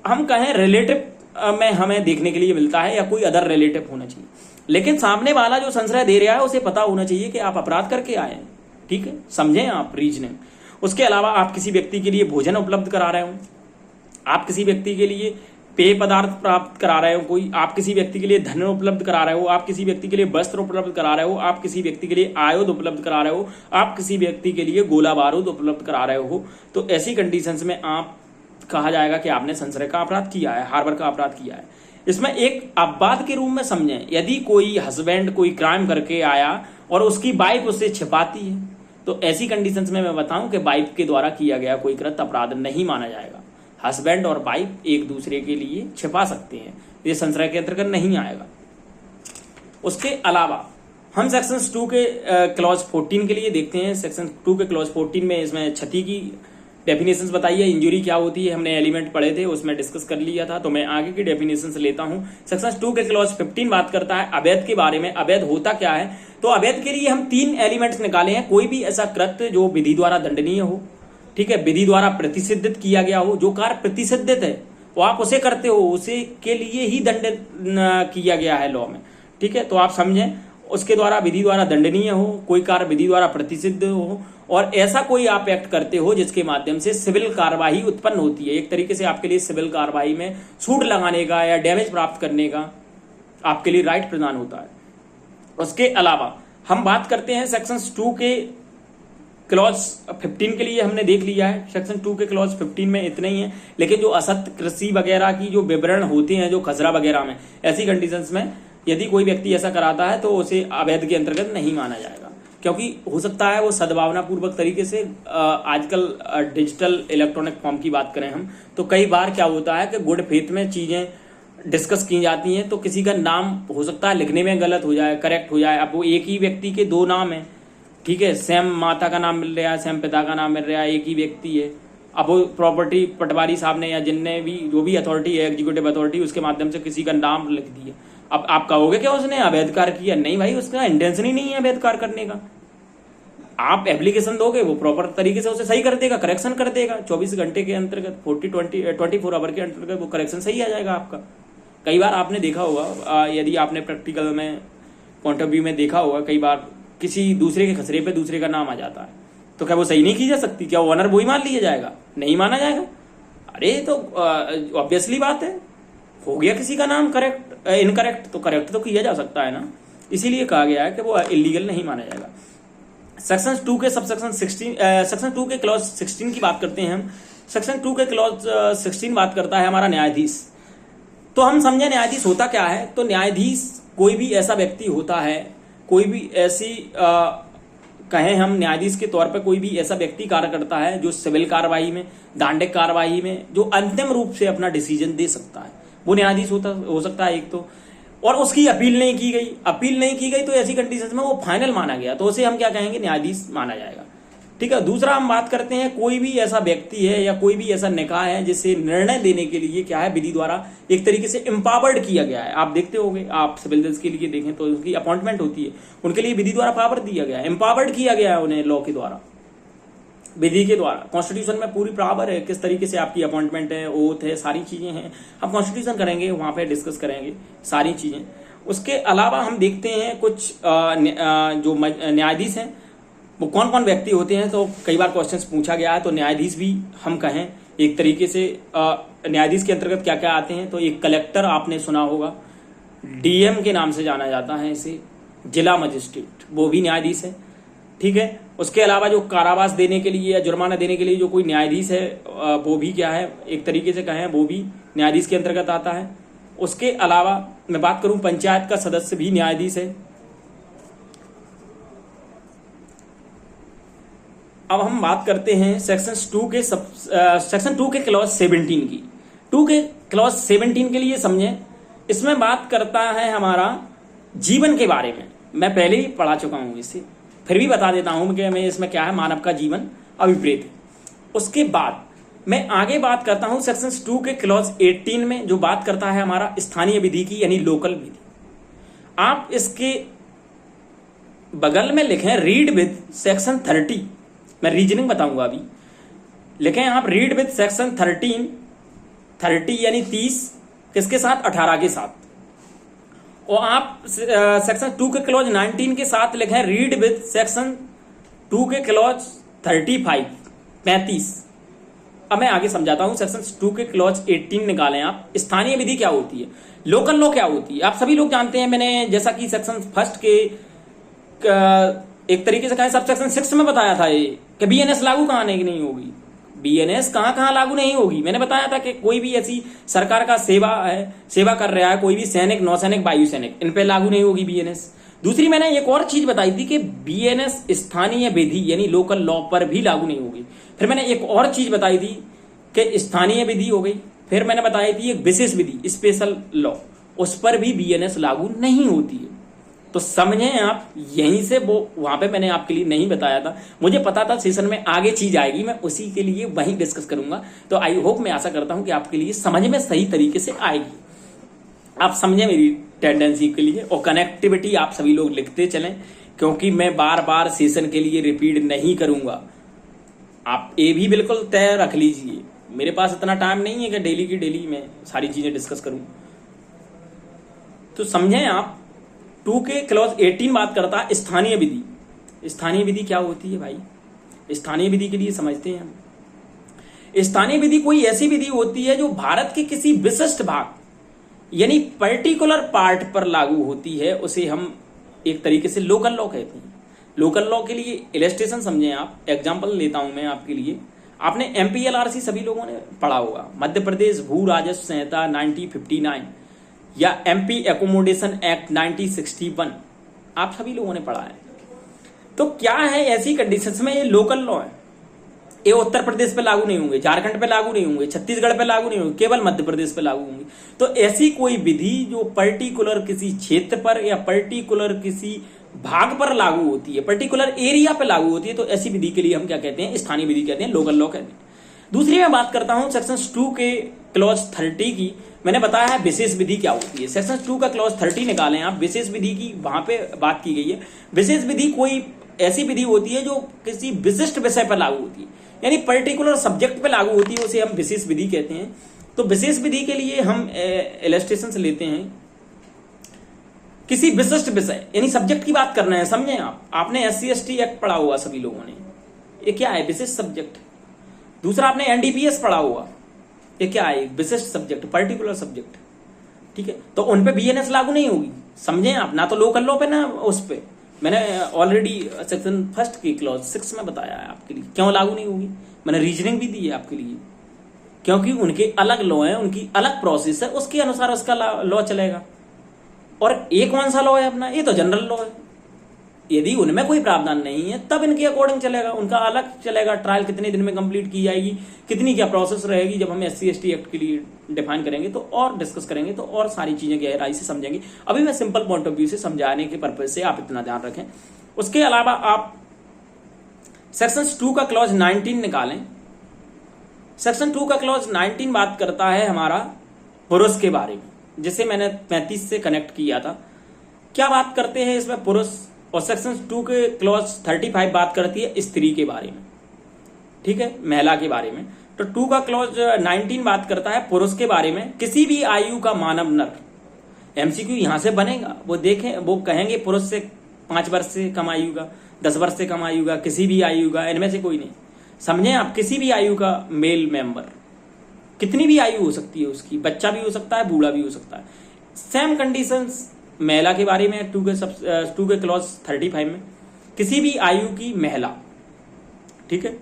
हम कहें रिलेटिव में हमें देखने के लिए मिलता है, या कोई अदर रिलेटिव होना चाहिए। लेकिन सामने वाला जो संश्रय दे रहा है उसे पता होना चाहिए कि आप अपराध करके आए हैं। ठीक है, समझें आप रीजनिंग। उसके अलावा आप किसी व्यक्ति के लिए भोजन उपलब्ध करा रहे हो, आप किसी व्यक्ति के लिए पेय पदार्थ प्राप्त करा रहे हो, कोई आप किसी व्यक्ति के लिए धन उपलब्ध करा रहे हो, आप किसी व्यक्ति के लिए वस्त्र उपलब्ध करा रहे हो, आप किसी व्यक्ति के लिए आयुध उपलब्ध करा रहे हो, आप किसी व्यक्ति के लिए गोला बारूद उपलब्ध करा रहे हो। तो ऐसी कंडीशंस में आप कहा जाएगा कि आपने संश्रय का अपराध किया है, हार्बर का अपराध किया है। इसमें एक अपवाद के रूप में समझें, यदि कोई हस्बैंड कोई क्राइम करके आया और उसकी वाइफ उससे छिपाती है, तो ऐसी कंडीशंस में मैं बताऊं कि वाइफ के द्वारा किया गया कोई कृत अपराध नहीं माना जाएगा। हस्बैंड और वाइफ एक दूसरे के लिए छिपा सकते हैं, ये संश्रय के अंतर्गत नहीं आएगा। उसके अलावा हम सेक्शन 2 के क्लॉज 14 के लिए देखते हैं। सेक्शन 2 के क्लॉज 14 में इसमें क्षति की डेफिनेशंस बताई है। इंजुरी क्या होती है हमने एलिमेंट पढ़े थे, उसमें डिस्कस कर लिया था, तो मैं आगे की डेफिनेशंस लेता हूं। सेक्शन 2 के क्लॉज 15 बात करता है अवैध के बारे में। अवैध होता क्या है, तो अवैध के लिए हम 3 एलिमेंट्स निकाले हैं। कोई भी ऐसा कृत्य जो विधि द्वारा दंडनीय हो, ठीक है, विधि द्वारा प्रतिसिद्धित किया गया हो। जो कार्य प्रतिसिद्धित है वो आप उसे करते हो, उसे के लिए ही दंड किया गया है लॉ में, ठीक है। तो आप समझें, उसके द्वारा विधि द्वारा दंडनीय हो, कोई कार्य विधि द्वारा प्रतिसिद्ध हो, और ऐसा कोई आप एक्ट करते हो जिसके माध्यम से सिविल कार्यवाही उत्पन्न होती है। एक तरीके से आपके लिए सिविल कार्यवाही में छूट लगाने का या डैमेज प्राप्त करने का आपके लिए राइट प्रदान होता है। उसके अलावा हम बात करते हैं सेक्शन 2 के क्लॉज 15 के लिए हमने देख लिया है। सेक्शन 2 के क्लॉज 15 में इतना ही है, लेकिन जो असत्य कृषि वगैरह की जो विवरण होते हैं, जो खसरा वगैरह में, ऐसी कंडीशंस में यदि कोई व्यक्ति ऐसा कराता है तो उसे अवैध के अंतर्गत नहीं माना जाएगा, क्योंकि हो सकता है वो सद्भावना पूर्वक तरीके से आजकल डिजिटल इलेक्ट्रॉनिक फॉर्म की बात करें हम, तो कई बार क्या होता है कि गुड फेथ में चीजें डिस्कस की जाती हैं, तो किसी का नाम हो सकता है लिखने में गलत हो जाए, करेक्ट हो जाए। अब वो एक ही व्यक्ति के 2 नाम है, ठीक है, सेम माता का नाम मिल रहा है, सेम पिता का नाम मिल रहा है, एक ही व्यक्ति है। अब वो प्रॉपर्टी पटवारी साहब ने या जिनने भी, जो भी अथॉरिटी है, एग्जीक्यूटिव अथॉरिटी, उसके माध्यम से किसी का नाम लिख दिया। अब आप कहोगे क्या उसने अवैध कार्य किया? नहीं भाई, उसका इंटेंशन ही नहीं है अवैध कार्य करने का। आप एप्लीकेशन दोगे, वो प्रॉपर तरीके से उसे सही कर देगा, करेक्शन कर देगा। 24 घंटे के अंतर्गत 24 आवर के अंतर्गत वो करेक्शन सही आ जाएगा आपका। कई बार आपने देखा होगा, यदि आपने प्रैक्टिकल में पॉइंट ऑफ व्यू में देखा होगा, कई बार किसी दूसरे के खसरे पे दूसरे का नाम आ जाता है, तो क्या वो सही नहीं की जा सकती? क्या वो ऑनर वही मान लिया जाएगा? नहीं माना जाएगा। अरे तो ऑब्वियसली बात है, हो गया किसी का नाम करेक्ट इनकरेक्ट, तो करेक्ट तो किया जा सकता है ना, इसीलिए कहा गया है कि वो इलीगल नहीं माना जाएगा। सेक्शन 2 के सबसेक्शन 16 सेक्शन 2 के क्लॉज 16 की बात करते हैं हम। सेक्शन 2 के क्लॉज 16 बात करता है हमारा न्यायाधीश। तो हम समझे न्यायाधीश होता क्या है। तो न्यायाधीश कोई भी ऐसा व्यक्ति होता है, कोई भी ऐसी कहें हम न्यायाधीश के तौर पर कोई भी ऐसा व्यक्ति कार्य करता है जो सिविल कार्रवाई में, दांडिक कार्रवाई में जो अंतिम रूप से अपना डिसीजन दे सकता है, वो न्यायाधीश हो सकता है एक तो। और उसकी अपील नहीं की गई, अपील नहीं की गई तो ऐसी कंडीशन में वो फाइनल माना गया, तो उसे हम क्या कहेंगे? न्यायाधीश माना जाएगा, ठीक है। दूसरा हम बात करते हैं, कोई भी ऐसा व्यक्ति है या कोई भी ऐसा निकाय है जिसे निर्णय देने के लिए क्या है, विधि द्वारा एक तरीके से एम्पावर्ड किया गया है। आप देखते होंगे, आप सिविल जज के लिए देखें तो उनकी अपॉइंटमेंट होती है, उनके लिए विधि द्वारा पावर दिया गया है, एम्पावर्ड किया गया है उन्हें लॉ के द्वारा, विधि के द्वारा। कॉन्स्टिट्यूशन में पूरी पावर है किस तरीके से आपकी अपॉइंटमेंट है, ओथ है, सारी चीजें हैं। हम कॉन्स्टिट्यूशन करेंगे, वहां पे डिस्कस करेंगे सारी चीजें। उसके अलावा हम देखते हैं कुछ जो न्यायाधीश हैं वो कौन कौन व्यक्ति होते हैं। तो कई बार क्वेश्चंस पूछा गया है, तो न्यायाधीश भी हम कहें एक तरीके से न्यायाधीश के अंतर्गत क्या क्या आते हैं। तो एक कलेक्टर आपने सुना होगा, डीएम के नाम से जाना जाता है इसे, जिला मजिस्ट्रेट, वो भी न्यायाधीश है, ठीक है। उसके अलावा जो कारावास देने के लिए या जुर्माना देने के लिए जो कोई न्यायाधीश है, वो भी क्या है, एक तरीके से कहें वो भी न्यायाधीश के अंतर्गत आता है। उसके अलावा मैं बात करूं, पंचायत का सदस्य भी न्यायाधीश है। अब हम बात करते हैं सेक्शन 2 के क्लॉज 17 की। 2 के क्लॉज 17 के लिए समझें, इसमें बात करता है हमारा जीवन के बारे में। मैं पहले ही पढ़ा चुका हूं इसे, फिर भी बता देता हूं कि मैं इसमें क्या है, मानव का जीवन अभिप्रेत है। उसके बाद मैं आगे बात करता हूं सेक्शन 2 के क्लॉज 18 में, जो बात करता है हमारा स्थानीय विधि की, यानी लोकल विधि। आप इसके बगल में लिखें रीड विद सेक्शन 30, मैं रीजनिंग बताऊंगा अभी। लिखें आप रीड विद सेक्शन 30 यानी 30 किसके साथ? 18 के साथ। और आप सेक्शन 2 के क्लॉज 19 के साथ लिखें रीड विद सेक्शन 2 के क्लॉज 35। अब मैं आगे समझाता हूं। सेक्शन 2 के क्लॉज 18 निकालें आप। स्थानीय विधि क्या होती है, लोकल लॉ क्या होती है, आप सभी लोग जानते हैं। मैंने जैसा कि सेक्शन 1 के एक तरीके से कहा, सब सेक्शन 6 में बताया था ये कि बीएनएस लागू कहां नहीं होगी, बीएनएस कहां लागू नहीं होगी। मैंने बताया था कि कोई भी ऐसी सरकार का सेवा कर रहा है, कोई भी सैनिक, नौसैनिक, वायुसैनिक, इन पे लागू नहीं होगी बीएनएस। दूसरी मैंने एक और चीज बताई थी कि बीएनएस स्थानीय विधि यानी लोकल लॉ पर भी लागू नहीं होगी। फिर मैंने एक और चीज बताई थी कि स्थानीय विधि हो गई, फिर मैंने बताई थी एक विशेष विधि, स्पेशल लॉ, उस पर भी बीएनएस लागू नहीं होती है। तो समझें आप, यहीं से वो वहां पे मैंने आपके लिए नहीं बताया था, मुझे पता था सेशन में आगे चीज आएगी, मैं उसी के लिए वहीं डिस्कस करूंगा। तो आई होप, मैं आशा करता हूं कि आपके लिए समझ में सही तरीके से आएगी, आप समझे मेरी टेंडेंसी के लिए। और कनेक्टिविटी आप सभी लोग लिखते चलें, क्योंकि मैं बार बार सेशन के लिए रिपीट नहीं करूंगा। आप ये भी बिल्कुल तय रख लीजिए, मेरे पास इतना टाइम नहीं है कि डेली की डेली मैं सारी चीजें डिस्कस करूं। तो समझें आप, 2 के क्लॉज 18 बात करता है स्थानीय विधि। स्थानीय विधि क्या होती है भाई? स्थानीय विधि के लिए समझते हैं हम। स्थानीय विधि कोई ऐसी विधि होती है जो भारत के किसी विशिष्ट भाग यानी पर्टिकुलर पार्ट पर लागू होती है, उसे हम एक तरीके से लोकल लॉ कहते हैं। लोकल लॉ के लिए इलस्ट्रेशन समझें आप, एग्जांपल लेता हूं मैं आपके लिए। आपने MPLRC सभी लोगों ने पढ़ा होगा, मध्य प्रदेश भू राजस्व संहिता 1959 या MP एकोमोडेशन एक्ट 1961, आप सभी लोगों ने पढ़ा है। तो क्या है, ऐसी कंडीशंस में ये लोकल लॉ है, ये उत्तर प्रदेश पे लागू नहीं होंगे, झारखंड पे लागू नहीं होंगे, छत्तीसगढ़ पे लागू नहीं होंगे, केवल मध्य प्रदेश पे लागू होंगे। तो ऐसी कोई विधि जो पर्टिकुलर किसी क्षेत्र पर या पर्टिकुलर किसी भाग पर लागू होती है, पर्टिकुलर एरिया पे लागू होती है, तो ऐसी विधि के लिए हम क्या कहते हैं? स्थानीय विधि कहते हैं, लोकल लॉ कहते हैं। दूसरी मैं बात करता हूं सेक्शन 2 के क्लॉज 30 की। मैंने बताया है विशेष विधि क्या होती है। सेक्शन 2 का क्लॉज 30 निकालें आप, विशेष विधि की वहां पे बात की गई है। विशेष विधि कोई ऐसी विधि होती है जो किसी विशिष्ट विषय पर लागू होती है, यानी पर्टिकुलर सब्जेक्ट पे लागू होती है, उसे हम विशेष विधि कहते हैं। तो विशेष विधि के लिए हम इलस्ट्रेशन लेते हैं, किसी विशिष्ट विषय यानी सब्जेक्ट की बात करना है, समझें आप। आपने SC/ST एक्ट पढ़ा हुआ सभी लोगों ने, ये क्या है? विशिष्ट सब्जेक्ट। दूसरा आपने NDPS पढ़ा हुआ, ये क्या है? विशिष्ट सब्जेक्ट, पर्टिकुलर सब्जेक्ट, ठीक है। तो उन पे BNS लागू नहीं होगी, समझें आप, ना तो लोकल लॉ पे ना उस पे। मैंने ऑलरेडी सेक्शन 1 की क्लॉज 6 में बताया है आपके लिए क्यों लागू नहीं होगी। मैंने रीजनिंग भी दी है आपके लिए, क्योंकि उनके अलग लॉ है, उनकी अलग प्रोसेस है, उसके अनुसार उसका लॉ चलेगा। और एक कौन सा लॉ है अपना? ये तो जनरल लॉ है। यदि उनमें कोई प्रावधान नहीं है तब इनके अकॉर्डिंग चलेगा, उनका अलग चलेगा। ट्रायल कितने दिन में कंप्लीट की जाएगी, कितनी क्या प्रोसेस रहेगी, जब हम SC/ST एक्ट के लिए डिफाइन करेंगे तो और डिस्कस करेंगे, तो और सारी चीजें गहराई से समझेंगे। अभी मैं सिंपल पॉइंट ऑफ व्यू से समझाने के पर्पज से आप इतना ध्यान रखें। उसके अलावा आप सेक्शन 2 का क्लॉज 19 निकालें। सेक्शन 2 का क्लॉज 19 बात करता है हमारा पुरुष के बारे में, जिसे मैंने 35 से कनेक्ट किया था। क्या बात करते हैं इसमें? पुरुष। और सेक्शन 2 के क्लॉज 35 बात करती है स्त्री के बारे में, ठीक है, महिला के बारे में। तो 2 का क्लॉज 19 बात करता है पुरुष के बारे में, किसी भी आयु का मानव नर। MCQ यहां से बनेगा, वो देखें, वो कहेंगे पुरुष से 5 वर्ष से कम आयु का, 10 वर्ष से कम आयु का, किसी भी आयु का, इनमें से कोई नहीं। समझें आप, किसी भी आयु का मेल मेंबर, कितनी भी आयु हो सकती है उसकी, बच्चा भी हो सकता है, बूढ़ा भी हो सकता है। सेम कंडीशंस महिला के बारे में 2 के क्लॉज 35 में, किसी भी आयु की महिला, ठीक है,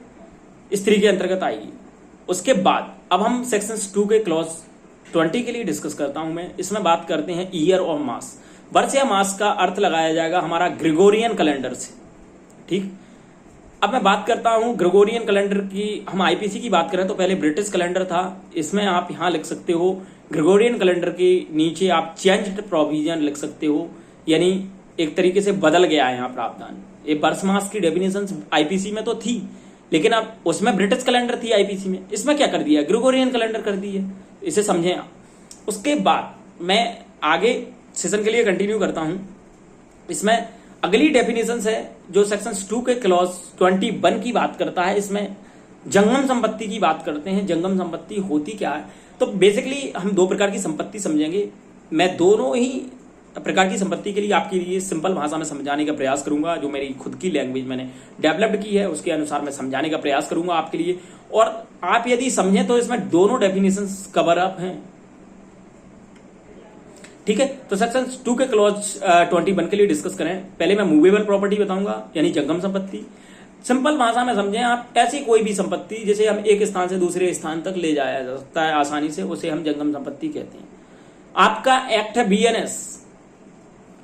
स्त्री के अंतर्गत आएगी। उसके बाद अब हम सेक्शन 2 के क्लॉज 20 के लिए डिस्कस करता हूं मैं। इसमें बात करते हैं ईयर और मास। वर्ष या मास का अर्थ लगाया जाएगा हमारा ग्रेगोरियन कैलेंडर से, ठीक। अब मैं बात करता हूं ग्रेगोरियन कैलेंडर की। हम IPC की बात करें तो पहले ब्रिटिश कैलेंडर था, इसमें आप यहां लिख सकते हो ग्रेगोरियन कैलेंडर के नीचे आप चेंज्ड प्रोविजन लिख सकते हो, यानी एक तरीके से बदल गया है यहाँ प्रावधान। ये वर्ष मास की डेफिनेशन IPC में तो थी, लेकिन अब उसमें ब्रिटिश कैलेंडर थी IPC में, इसमें क्या कर दिया? ग्रेगोरियन कैलेंडर कर दी है, इसे समझें आप। उसके बाद मैं आगे सेशन के लिए कंटिन्यू करता हूं। इसमें अगली डेफिनेशन है जो सेक्शन 2 के क्लॉज 21 की बात करता है। इसमें जंगम संपत्ति की बात करते हैं। जंगम संपत्ति होती क्या है? तो बेसिकली हम 2 प्रकार की संपत्ति समझेंगे। मैं दोनों ही प्रकार की संपत्ति के लिए आपके लिए सिंपल भाषा में समझाने का प्रयास करूंगा, जो मेरी खुद की लैंग्वेज मैंने डेवलप्ड की है उसके अनुसार मैं समझाने का प्रयास करूंगा आपके लिए। और आप यदि समझें तो इसमें दोनों डेफिनेशंस कवर अप हैं, ठीक है। तो सेक्शन 2 के क्लॉज 21 के लिए डिस्कस करें। पहले मैं मूवेबल प्रॉपर्टी बताऊंगा, यानी जंगम संपत्ति। सिंपल भाषा में समझें आप, ऐसी कोई भी संपत्ति जिसे हम एक स्थान से दूसरे स्थान तक ले जाया जा सकता है आसानी से, उसे हम जंगम संपत्ति कहते हैं। आपका एक्ट है BNS,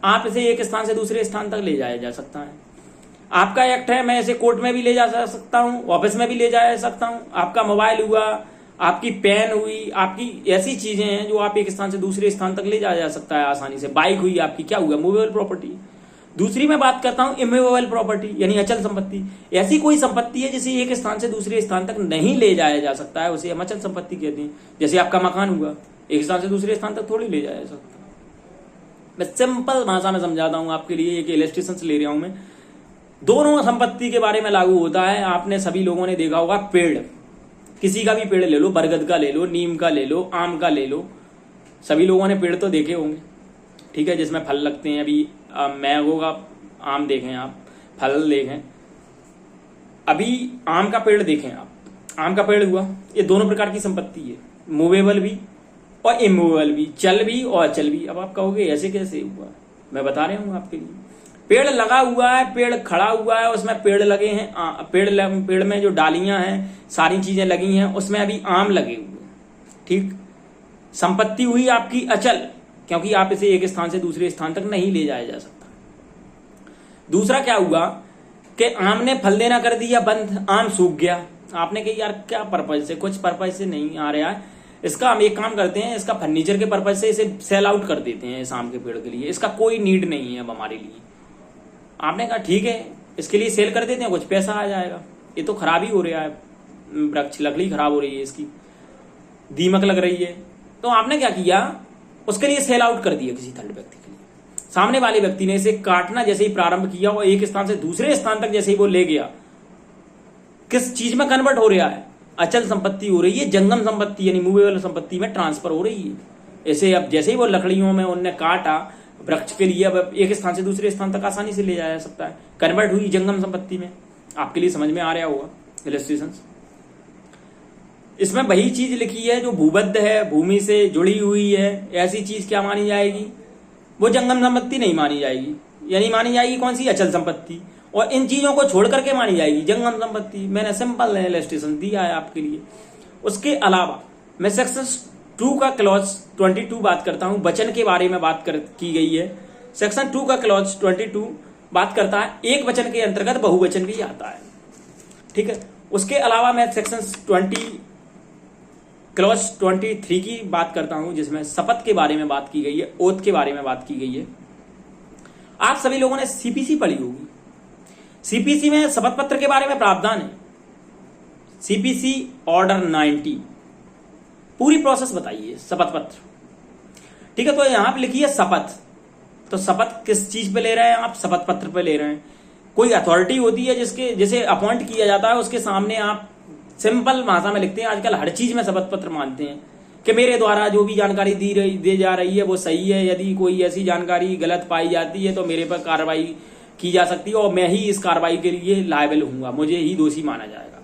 आप इसे एक स्थान से दूसरे स्थान तक ले जाया जा सकता है। आपका एक्ट है, मैं इसे कोर्ट में भी ले जा सकता हूं, ऑफिस में भी ले जा सकता हूं। आपका मोबाइल हुआ, आपकी पेन हुई, आपकी ऐसी चीजें हैं जो आप एक स्थान से दूसरे स्थान तक ले जाया जा सकता है आसानी से। बाइक हुई आपकी, क्या हुआ? Movable property. दूसरी मैं बात करता हूं इमूवेबल प्रॉपर्टी यानी अचल संपत्ति। ऐसी कोई संपत्ति है जिसे एक स्थान से दूसरे स्थान तक नहीं ले जाया जा सकता है, उसे हम अचल संपत्ति कहते हैं। जैसे आपका मकान हुआ, एक स्थान से दूसरे स्थान तक थोड़ी ले जाया जा सकता। मैं सिंपल भाषा में समझाता हूं आपके लिए, एक इलस्ट्रेशन ले रहा हूं मैं। दोनों संपत्ति के बारे में लागू होता है। आपने सभी लोगों ने देखा होगा, पेड़, किसी का भी पेड़ ले लो, बरगद का ले लो, नीम का ले लो, आम का ले लो, सभी लोगों ने पेड़ तो देखे होंगे, ठीक है, जिसमें फल लगते हैं। अभी मैंगो का आम देखें आप, फल देखें, अभी आम का पेड़ देखें आप, आम का पेड़ हुआ, ये दोनों प्रकार की संपत्ति है, मूवेबल भी और इमूवेबल भी, चल भी और अचल भी। अब आप कहोगे ऐसे कैसे हुआ, मैं बता रहा हूं आपके लिए। पेड़ लगा हुआ है, पेड़ खड़ा हुआ है, उसमें पेड़ लगे हैं, पेड़ में जो डालियां हैं, सारी चीजें लगी हैं, उसमें अभी आम लगे हुए हैं, ठीक। संपत्ति हुई आपकी अचल, क्योंकि आप इसे एक स्थान से दूसरे स्थान तक नहीं ले जाया जा सकता। दूसरा क्या हुआ कि आम ने फल देना कर दिया बंद, आम सूख गया। आपने कहा यार क्या पर्पज से, कुछ पर्पज से नहीं आ रहा है, इसका हम एक काम करते हैं, इसका फर्नीचर के पर्पज से इसे सेल आउट कर देते हैं इस आम के पेड़ के लिए, इसका कोई नीड नहीं है अब हमारे लिए। आपने कहा ठीक है, इसके लिए सेल कर देते हैं, कुछ पैसा आ जाएगा। ये तो खराब ही हो रहा है, वृक्ष, लकड़ी खराब हो रही है, इसकी दीमक लग रही है। तो आपने क्या किया, उसके लिए सेल आउट कर दिया किसी थर्ड व्यक्ति के लिए। सामने वाले व्यक्ति ने इसे काटना जैसे ही प्रारंभ किया और एक स्थान से दूसरे स्थान तक जैसे ही वो ले गया, किस चीज में कन्वर्ट हो रहा है, अचल संपत्ति हो रही है, जंगम संपत्ति यानी मूवेबल संपत्ति में ट्रांसफर हो रही है। ऐसे अब जैसे ही वो लकड़ियों में उनने काटा वृक्ष के लिए, अब एक स्थान से दूसरे स्थान तक आसानी से ले जाया जा सकता है, कन्वर्ट हुई जंगम संपत्ति में। आपके लिए समझ में आ रहा होगा इलस्ट्रेशन। इसमें वही चीज लिखी है जो भूबद्ध है, भूमि से जुड़ी हुई है, ऐसी चीज क्या मानी जाएगी, वो जंगम संपत्ति नहीं मानी जाएगी, यानी मानी जाएगी कौन सी, अचल संपत्ति। और इन चीजों को छोड़ करके मानी जाएगी जंगम संपत्ति। मैंने सिंपल इलस्ट्रेशन दिया है आपके लिए। उसके अलावा मैं सेक्शन 2 का क्लॉज 22 बात करता हूं, वचन के बारे में बात की गई है। सेक्शन 2 का क्लॉज 22 बात करता है एक वचन के अंतर्गत बहुवचन भी आता है, ठीक है। उसके अलावा मैं सेक्शन क्लॉज 23 की बात करता हूं, जिसमें शपथ के बारे में बात की गई है, ओथ के बारे में बात की गई है। आप सभी लोगों ने सीपीसी पढ़ी होगी। सीपीसी में शपथ पत्र के बारे में प्रावधान है, सीपीसी ऑर्डर 90, पूरी प्रोसेस बताइए शपथ पत्र, ठीक है। तो यहां पे लिखी है शपथ, तो शपथ किस चीज पे ले रहे हैं आप, शपथ पत्र पे ले रहे हैं। कोई अथॉरिटी होती है जिसके जैसे अपॉइंट किया जाता है, उसके सामने आप सिंपल भाषा में लिखते हैं। आजकल हर चीज में शपथ पत्र मानते हैं कि मेरे द्वारा जो भी जानकारी दी जा रही है वो सही है, यदि कोई ऐसी जानकारी गलत पाई जाती है तो मेरे पर कार्रवाई की जा सकती है और मैं ही इस कार्रवाई के लिए लायबल हूंगा, मुझे ही दोषी माना जाएगा।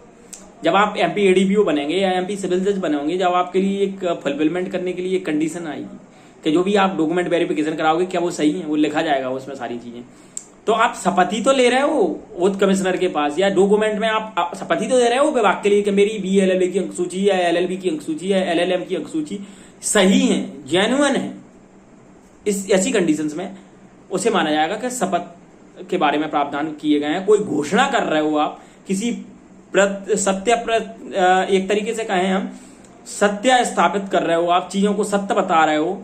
जब आप एमपी एडीपीओ बनेंगे या एमपी सिविल जज बनेंगे, जब आपके लिए एक फुलफिलमेंट करने के लिए एक कंडीशन आएगी कि जो भी आप डॉक्यूमेंट वेरिफिकेशन कराओगे क्या वो सही है, वो लिखा जाएगा उसमें सारी चीजें। तो आप शपथ ही तो ले रहे हो ओथ कमिश्नर के पास, या डॉक्यूमेंट में आप शपथ ही तो दे रहे हो विभाग के लिए कि मेरी BLLA की अंक सूची है, LLB की अंक सूची है, LLM की अंक सूची सही है, जेन्युइन है। इस ऐसी कंडीशंस में उसे माना जाएगा कि शपथ के बारे में प्रावधान किए गए हैं। कोई घोषणा कर रहे हो आप, किसी एक तरीके से कहें हम, सत्य स्थापित कर रहे हो आप, चीजों को सत्य बता रहे हो,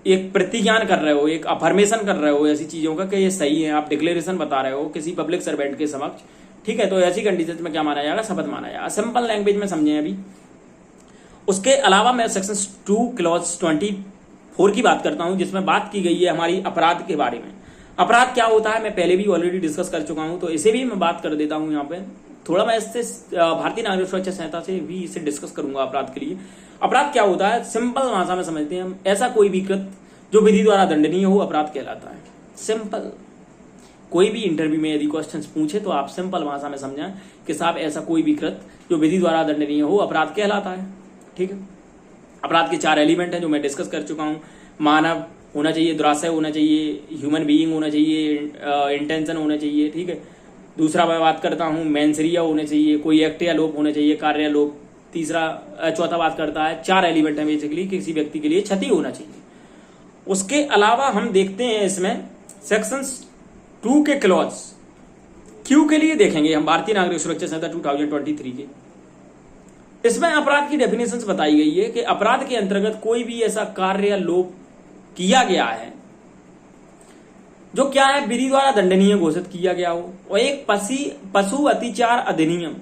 एक प्रतिज्ञान कर रहे हो, एक अफर्मेशन कर रहे हो ऐसी चीजों का कि ये सही है, आप डिक्लेरेशन बता रहे हो किसी पब्लिक सर्वेंट के समक्ष, ठीक है। तो ऐसी कंडीशन में क्या माना जाएगा, शपथ माना जाएगा। सिंपल लैंग्वेज में समझे अभी। उसके अलावा मैं सेक्शन 2 क्लॉज 24 की बात करता हूं, जिसमें बात की गई है हमारी अपराध के बारे में। अपराध क्या होता है मैं पहले भी ऑलरेडी डिस्कस कर चुका हूं, तो इसे भी मैं बात कर देता हूं यहाँ पे। थोड़ा मैं इससे भारतीय नागरिक सुरक्षा संहिता से भी इसे डिस्कस करूंगा अपराध के लिए। अपराध क्या होता है, सिंपल भाषा में समझते हैं हम, ऐसा कोई भी कृत्य जो विधि द्वारा दंडनीय हो अपराध कहलाता है। सिंपल, कोई भी इंटरव्यू में यदि क्वेश्चंस पूछे तो आप सिंपल भाषा में समझें कि साहब ऐसा कोई भी कृत्य जो विधि द्वारा दंडनीय हो अपराध कहलाता है, ठीक है। अपराध के 4 एलिमेंट हैं जो मैं डिस्कस कर चुका हूं। मानव होना चाहिए, दुराशय होना चाहिए, ह्यूमन बीइंग होना चाहिए, इंटेंशन होना चाहिए, ठीक है। दूसरा मैं बात करता हूं मेंसरिया होना चाहिए, कोई एक्ट या लोप होना चाहिए, कार्य या लोप। चौथा बात करता है 4 एलिमेंट है बेसिकली, किसी व्यक्ति के लिए क्षति होना चाहिए। उसके अलावा हम देखते हैं इसमें सेक्शन 2 के क्लॉज क्यू के लिए देखेंगे हम, भारतीय नागरिक सुरक्षा संहिता 2023 के। इसमें अपराध की डेफिनेशंस बताई गई है कि अपराध के अंतर्गत कोई भी ऐसा कार्य या लोप किया गया है जो क्या है विधि द्वारा दंडनीय घोषित किया गया हो। और एक पशु अत्याचार अधिनियम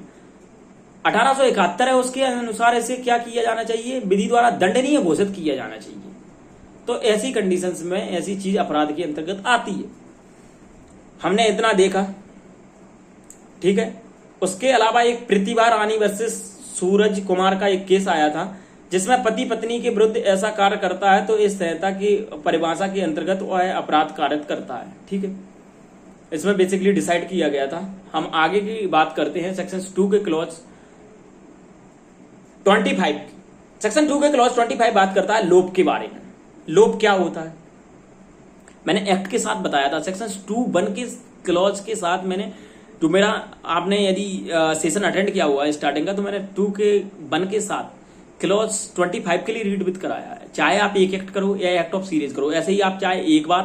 1871 है, उसके अनुसार इसे क्या किया जाना चाहिए, विधि द्वारा दंडनीय घोषित किया जाना चाहिए। तो ऐसी कंडीशंस में ऐसी चीज अपराध के अंतर्गत आती है। हमने इतना देखा, ठीक है। उसके अलावा एक प्रतिभा रानी वर्सेस सूरज कुमार का एक केस आया था, जिसमें पति पत्नी के विरुद्ध ऐसा कार्य करता है तो इस संहिता की परिभाषा के अंतर्गत वह अपराध कारित करता है, ठीक है। इसमें बेसिकली डिसाइड किया गया था। हम आगे की बात करते हैं सेक्शन 2 के क्लॉज 25। सेक्शन 2 के क्लॉज 25 बात करता है लोप के बारे में। लोप क्या होता है मैंने एक्ट के साथ बताया था। सेक्शन 2(1) के क्लॉज के साथ मैंने जो मेरा आपने यदि सेशन अटेंड किया हुआ है स्टार्टिंग का, तो मैंने 2(1) के साथ क्लॉज 25 के लिए रीड विद कराया है। चाहे आप एक एक्ट करो या एक्ट ऑफ सीरीज करो, ऐसे ही आप चाहे एक बार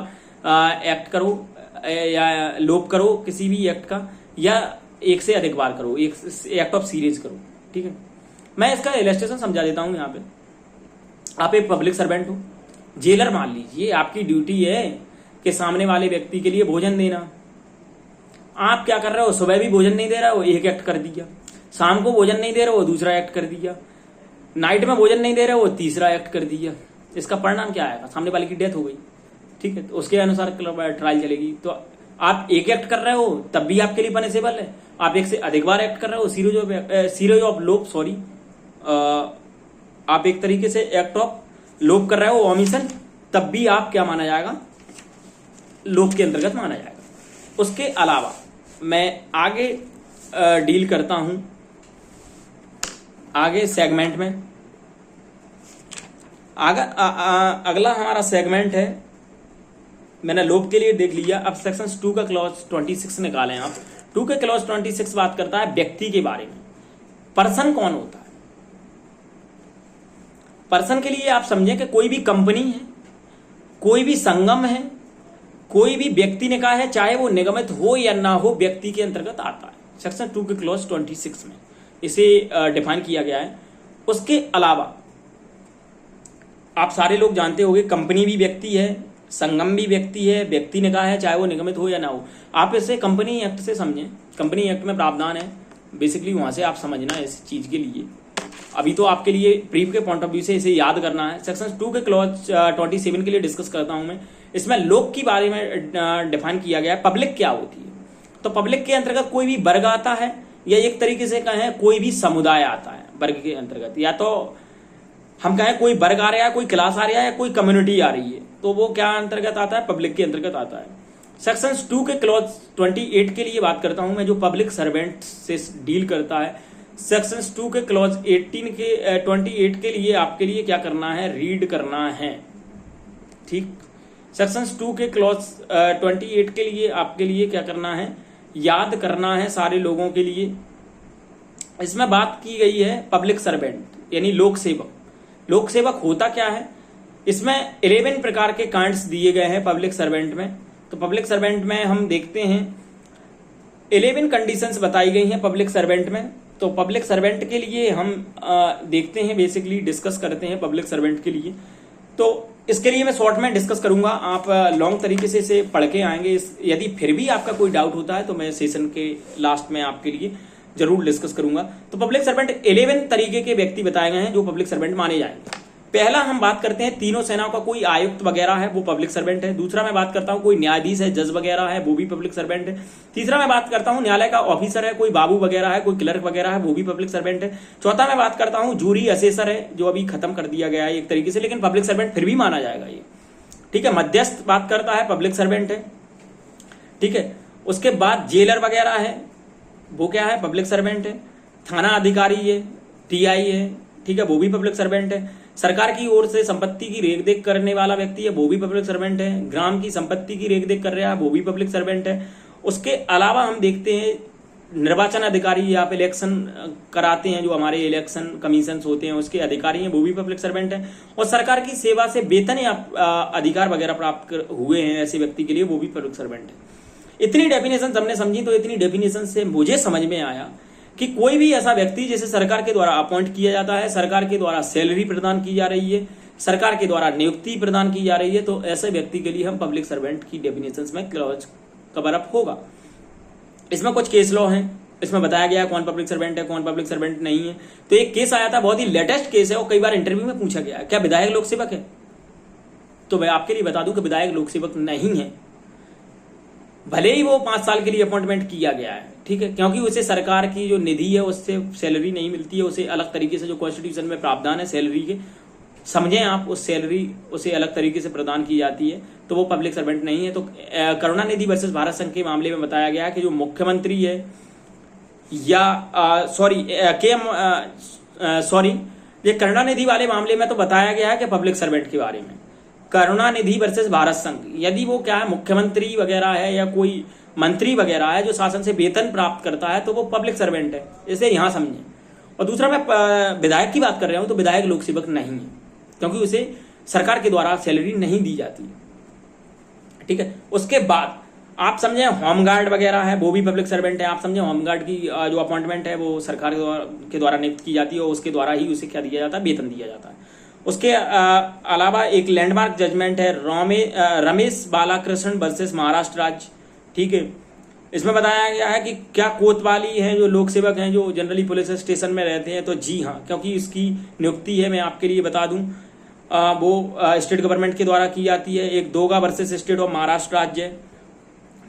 एक्ट करो या लोप करो किसी भी एक्ट का, या एक से अधिक बार करो, एक एक्ट ऑफ सीरीज करो, ठीक है। मैं इसका इलस्ट्रेशन समझा देता हूं। यहाँ पे आप एक पब्लिक सर्वेंट हो, जेलर मान लीजिए, आपकी ड्यूटी है कि सामने वाले व्यक्ति के लिए भोजन देना। आप क्या कर रहे हो, सुबह भी भोजन नहीं दे रहे हो, एक एक्ट कर दिया। शाम को भोजन नहीं दे रहे हो, दूसरा एक्ट कर दिया। नाइट में भोजन नहीं दे रहे हो, तीसरा एक्ट कर दिया। इसका परिणाम क्या आएगा, सामने वाले की डेथ हो गई, ठीक है। तो उसके अनुसार ट्रायल चलेगी। तो आप एक एक्ट कर रहे हो तब भी आपके लिए पनिशेबल है। आप एक से अधिक बार एक्ट कर रहे हो, सीरीज ऑफ लोप, सॉरी, आप एक तरीके से एक्ट ऑफ लोप कर रहे हो, ओमिशन, तब भी आप क्या माना जाएगा, लोप के अंतर्गत माना जाएगा। उसके अलावा मैं आगे डील करता हूं आगे सेगमेंट में। अगला हमारा सेगमेंट है, मैंने लोप के लिए देख लिया। अब सेक्शन 2 का क्लॉज 26 निकालें आप। 2 के क्लॉज 26 बात करता है व्यक्ति के बारे में। पर्सन कौन होता है? पर्सन के लिए आप समझें कि कोई भी कंपनी है, कोई भी संगम है, कोई भी व्यक्ति निकाय है, चाहे वो निगमित हो या ना हो, व्यक्ति के अंतर्गत आता है। सेक्शन 2 के क्लॉज 26 में इसे डिफाइन किया गया है। उसके अलावा आप सारे लोग जानते होंगे, कंपनी भी व्यक्ति है, संगम भी व्यक्ति है, व्यक्ति निकाय है, चाहे वो निगमित हो या ना हो। आप इसे कंपनी एक्ट से समझें। कंपनी एक्ट में प्रावधान है, बेसिकली वहां से आप समझना है इस चीज के लिए। अभी तो आपके लिए ब्रीफ के पॉइंट ऑफ व्यू से इसे याद करना है। सेक्शन 2 के क्लॉज 27 के लिए डिस्कस करता हूं मैं। इसमें लोक के बारे में डिफाइन किया गया है। पब्लिक क्या होती है? तो पब्लिक के अंतर्गत कोई भी वर्ग आता है, या एक तरीके से कहें कोई भी समुदाय आता है वर्ग के अंतर्गत। या तो हम कहें कोई वर्ग आ रहा है, कोई क्लास आ रहा है, या कोई कम्युनिटी आ रही है, तो वो क्या अंतर्गत आता है, पब्लिक के अंतर्गत आता है। सेक्शन 2 के क्लॉज 28 के लिए बात करता हूं मैं, जो पब्लिक सर्वेंट से डील करता है। सेक्शन 2 के क्लॉज 28 के लिए आपके लिए क्या करना है, रीड करना है, ठीक। सेक्शन 2 के क्लॉज 28 के लिए आपके लिए क्या करना है, याद करना है सारे लोगों के लिए। इसमें बात की गई है पब्लिक सर्वेंट यानी लोक सेवक। लोक सेवक होता क्या है? इसमें 11 प्रकार के कांड्स दिए गए हैं पब्लिक सर्वेंट में। तो पब्लिक सर्वेंट में हम देखते हैं 11 कंडीशंस बताई गई हैं पब्लिक सर्वेंट में। तो पब्लिक सर्वेंट के लिए हम देखते हैं, बेसिकली डिस्कस करते हैं पब्लिक सर्वेंट के लिए। तो इसके लिए मैं शॉर्ट में डिस्कस करूंगा, आप लॉन्ग तरीके से इसे पढ़ के आएंगे। यदि फिर भी आपका कोई डाउट होता है तो मैं सेशन के लास्ट में आपके लिए जरूर डिस्कस करूंगा। तो पब्लिक सर्वेंट 11 तरीके के व्यक्ति बताए गए हैं जो पब्लिक सर्वेंट माने जाएंगे। पहला हम बात करते हैं तीनों सेनाओं का कोई आयुक्त वगैरह है, वो पब्लिक सर्वेंट है। दूसरा मैं बात करता हूं कोई न्यायाधीश है, जज वगैरह है, वो भी पब्लिक सर्वेंट है। तीसरा मैं बात करता हूं न्यायालय का ऑफिसर है, कोई बाबू वगैरह है, कोई क्लर्क वगैरह है, वो भी पब्लिक सर्वेंट है। चौथा मैं बात करता हूं जूरी असेसर है, जो अभी खत्म कर दिया गया है एक तरीके से, लेकिन पब्लिक सर्वेंट फिर भी माना जाएगा ये, ठीक है। मध्यस्थ बात करता है, पब्लिक सर्वेंट है, ठीक है। उसके बाद जेलर वगैरह है, वो क्या है, पब्लिक सर्वेंट है। थाना अधिकारी है, टीआई है, ठीक है, वो भी पब्लिक सर्वेंट है। सरकार की ओर से संपत्ति की रेखदेख करने वाला व्यक्ति है, वो भी पब्लिक सर्वेंट है। ग्राम की संपत्ति की रेखदेख कर रहा है, वो भी पब्लिक सर्वेंट है। उसके अलावा हम देखते हैं निर्वाचन अधिकारी, आप इलेक्शन कराते हैं, जो हमारे इलेक्शन कमीशन होते हैं उसके अधिकारी हैं, वो भी पब्लिक सर्वेंट है। और सरकार की सेवा से वेतन या अधिकार वगैरह प्राप्त हुए हैं ऐसे व्यक्ति के लिए, वो भी पब्लिक सर्वेंट है। इतनी डेफिनेशन हमने समझी, तो इतनी डेफिनेशन से मुझे समझ में आया कि कोई भी ऐसा व्यक्ति जिसे सरकार के द्वारा अपॉइंट किया जाता है, सरकार के द्वारा सैलरी प्रदान की जा रही है, सरकार के द्वारा नियुक्ति प्रदान की जा रही है, तो ऐसे व्यक्ति के लिए हम पब्लिक सर्वेंट की डेफिनेशंस में क्लॉज कवर अप होगा। इसमें कुछ केस लॉ हैं, इसमें बताया गया कौन पब्लिक सर्वेंट है, कौन पब्लिक सर्वेंट नहीं है। तो एक केस आया था, बहुत ही लेटेस्ट केस है और कई बार इंटरव्यू में पूछा गया है, क्या विधायक लोक सेवक है? तो मैं आपके लिए बता दूं कि विधायक लोक सेवक नहीं है, भले ही वो 5 साल के लिए अपॉइंटमेंट किया गया है, ठीक है, क्योंकि उसे सरकार की जो निधि है उससे सैलरी नहीं मिलती है, उसे अलग तरीके से जो कॉन्स्टिट्यूशन में प्रावधान है सैलरी के, समझें आप, उस सैलरी उसे अलग तरीके से प्रदान की जाती है, तो वो पब्लिक सर्वेंट नहीं है। तो करुणानिधि वर्सेस भारत संघ के मामले में बताया गया है कि जो मुख्यमंत्री है या ये करुणानिधि वाले मामले में तो बताया गया है कि पब्लिक सर्वेंट के बारे में, करुणानिधि वर्सेस भारत संघ, यदि वो क्या है मुख्यमंत्री वगैरह है या कोई मंत्री वगैरह है जो शासन से वेतन प्राप्त करता है तो वो पब्लिक सर्वेंट है, इसे यहां समझें। और दूसरा, मैं विधायक की बात कर रहा हूं तो विधायक लोक सेवक नहीं है, क्योंकि उसे सरकार के द्वारा सैलरी नहीं दी जाती, ठीक है। उसके बाद आप समझें होमगार्ड वगैरह है, वो भी पब्लिक सर्वेंट है। आप समझें होमगार्ड की जो अपॉइंटमेंट है वो सरकार के द्वारा नियुक्त की जाती है और उसके द्वारा ही उसे क्या दिया जाता है, वेतन दिया जाता है। उसके अलावा एक लैंडमार्क जजमेंट है रमेश बालाकृष्ण वर्सेस महाराष्ट्र राज्य, ठीक है। इसमें बताया गया है कि क्या कोतवाली हैं जो लोक सेवक हैं जो जनरली पुलिस स्टेशन में रहते हैं, तो जी हाँ, क्योंकि इसकी नियुक्ति है, मैं आपके लिए बता दूं, वो स्टेट गवर्नमेंट के द्वारा की जाती है। एक दोगा वर्सेस स्टेट ऑफ महाराष्ट्र राज्य है,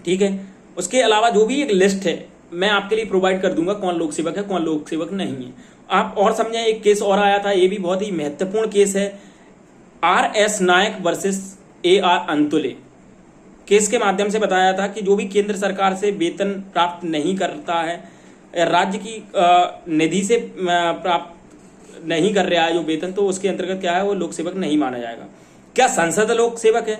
ठीक है। उसके अलावा जो भी एक लिस्ट है मैं आपके लिए प्रोवाइड कर दूंगा, कौन लोक सेवक है कौन लोक सेवक नहीं है। आप और समझें, एक केस और आया था, ये भी बहुत ही महत्वपूर्ण केस है, RS नायक वर्सेस AR अंतुले। केस के माध्यम से बताया था कि जो भी केंद्र सरकार से वेतन प्राप्त नहीं करता है, राज्य की निधि से प्राप्त नहीं कर रहा है जो वेतन, तो उसके अंतर्गत क्या है, वो लोक सेवक नहीं माना जाएगा। क्या संसद लोक सेवक है?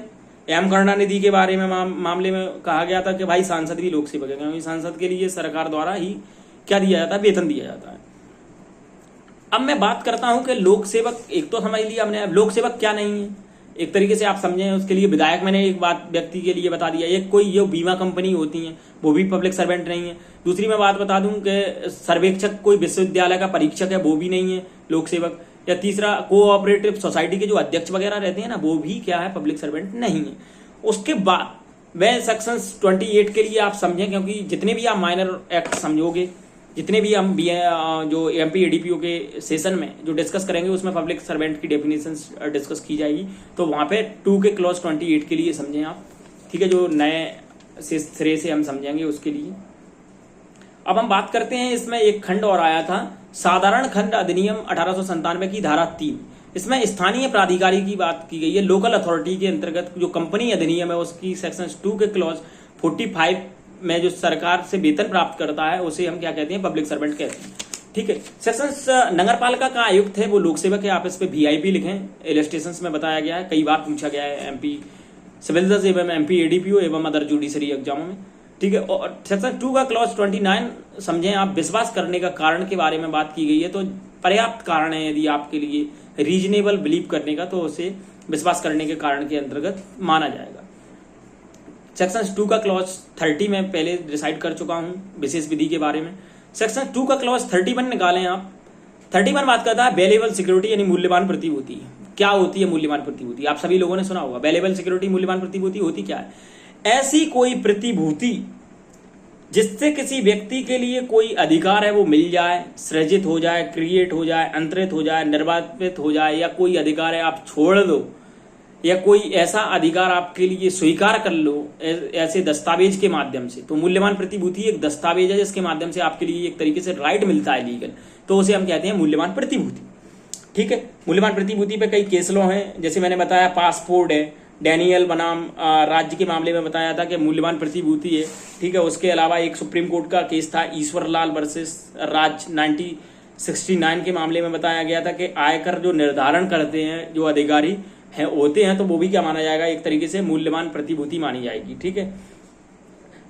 एम करुणानिधि के बारे में मामले में कहा गया था कि भाई सांसद भी लोक सेवक है, क्योंकि सांसद के लिए सरकार द्वारा ही क्या दिया जाता है, वेतन दिया जाता है। अब मैं बात करता हूं कि लोक सेवक, एक तो समझ लिया हमने, अब लोक सेवक क्या नहीं है एक तरीके से आप समझें। उसके लिए विधायक मैंने एक बात व्यक्ति के लिए बता दिया, एक कोई ये बीमा कंपनी होती है वो भी पब्लिक सर्वेंट नहीं है। दूसरी मैं बात बता दूं कि सर्वेक्षक कोई विश्वविद्यालय का परीक्षक है वो भी नहीं है लोक सेवक। या तीसरा, कोऑपरेटिव सोसाइटी के जो अध्यक्ष वगैरह रहते हैं ना, वो भी क्या है, पब्लिक सर्वेंट नहीं है। उसके बाद वह सेक्शन 28 के लिए आप समझें, क्योंकि जितने भी आप माइनर एक्ट समझोगे, जितने भी हम जो MP ADPO के सेशन में जो डिस्कस करेंगे उसमें पब्लिक सर्वेंट की डेफिनेशंस डिस्कस की जाएगी, तो वहां पे 2 के क्लॉज 28 के लिए समझें आप, ठीक है, जो नए सिरे से हम समझेंगे उसके लिए। अब हम बात करते हैं, इसमें एक खंड और आया था, साधारण खंड अधिनियम 1897 की धारा 3, इसमें स्थानीय प्राधिकारी की बात की गई है। लोकल अथॉरिटी के अंतर्गत जो कंपनी अधिनियम है उसकी सेक्शन 2 के क्लॉज 45 में जो सरकार से वेतन प्राप्त करता है उसे हम क्या कहते हैं, पब्लिक सर्वेंट कहते हैं, ठीक है। सेक्शन नगर पालिका का आयुक्त है वो लोक सेवक है, आप इस पे VIP लिखें, इलस्ट्रेशंस में बताया गया है, कई बार पूछा गया है MP सिविल जज एवं MP ADPO एवं अदर जुडिशरी एग्जामों में, ठीक है। और सेक्शन 2 का क्लॉज 29 समझें आप, विश्वास करने का कारण के बारे में बात की गई है, तो पर्याप्त कारण है यदि आपके लिए रीजनेबल बिलीव करने का, तो उसे विश्वास करने के कारण के अंतर्गत माना जाएगा। सेक्शन 2 का क्लॉज 30 में पहले डिसाइड कर चुका हूं विशेष विधि के बारे में। सेक्शन 2 का क्लॉज 31 निकालें आप। 31 बात करता है वैल्यूएबल सिक्योरिटी यानी मूल्यवान प्रतिभूति। क्या होती है मूल्यवान प्रतिभूति? आप सभी लोगों ने सुना होगा, वैल्यूएबल सिक्योरिटी मूल्यवान प्रतिभूति होती क्या है? ऐसी कोई प्रतिभूति जिससे किसी व्यक्ति के लिए कोई अधिकार है वो मिल जाए, सृजित हो जाए, क्रिएट हो जाए, अंतरित हो जाए, निर्वापित हो जाए, या कोई अधिकार है आप छोड़ दो, या कोई ऐसा अधिकार आपके लिए स्वीकार कर लो ऐसे दस्तावेज के माध्यम से। तो मूल्यवान प्रतिभूति एक दस्तावेज है जिसके माध्यम से आपके लिए एक तरीके से राइट मिलता है लीगल, तो उसे हम कहते हैं मूल्यवान प्रतिभूति, ठीक है। मूल्यवान प्रतिभूति पे कई केस लॉ हैं, जैसे मैंने बताया पासपोर्ट है, डैनियल बनाम राज्य के मामले में बताया था कि मूल्यवान प्रतिभूति है, ठीक है। उसके अलावा एक सुप्रीम कोर्ट का केस था ईश्वर लाल वर्सेस राज्य 1969 के मामले में बताया गया था कि आयकर जो निर्धारण करते हैं जो अधिकारी हैं होते हैं, तो वो भी क्या माना जाएगा, एक तरीके से मूल्यवान प्रतिभूति मानी जाएगी, ठीक है।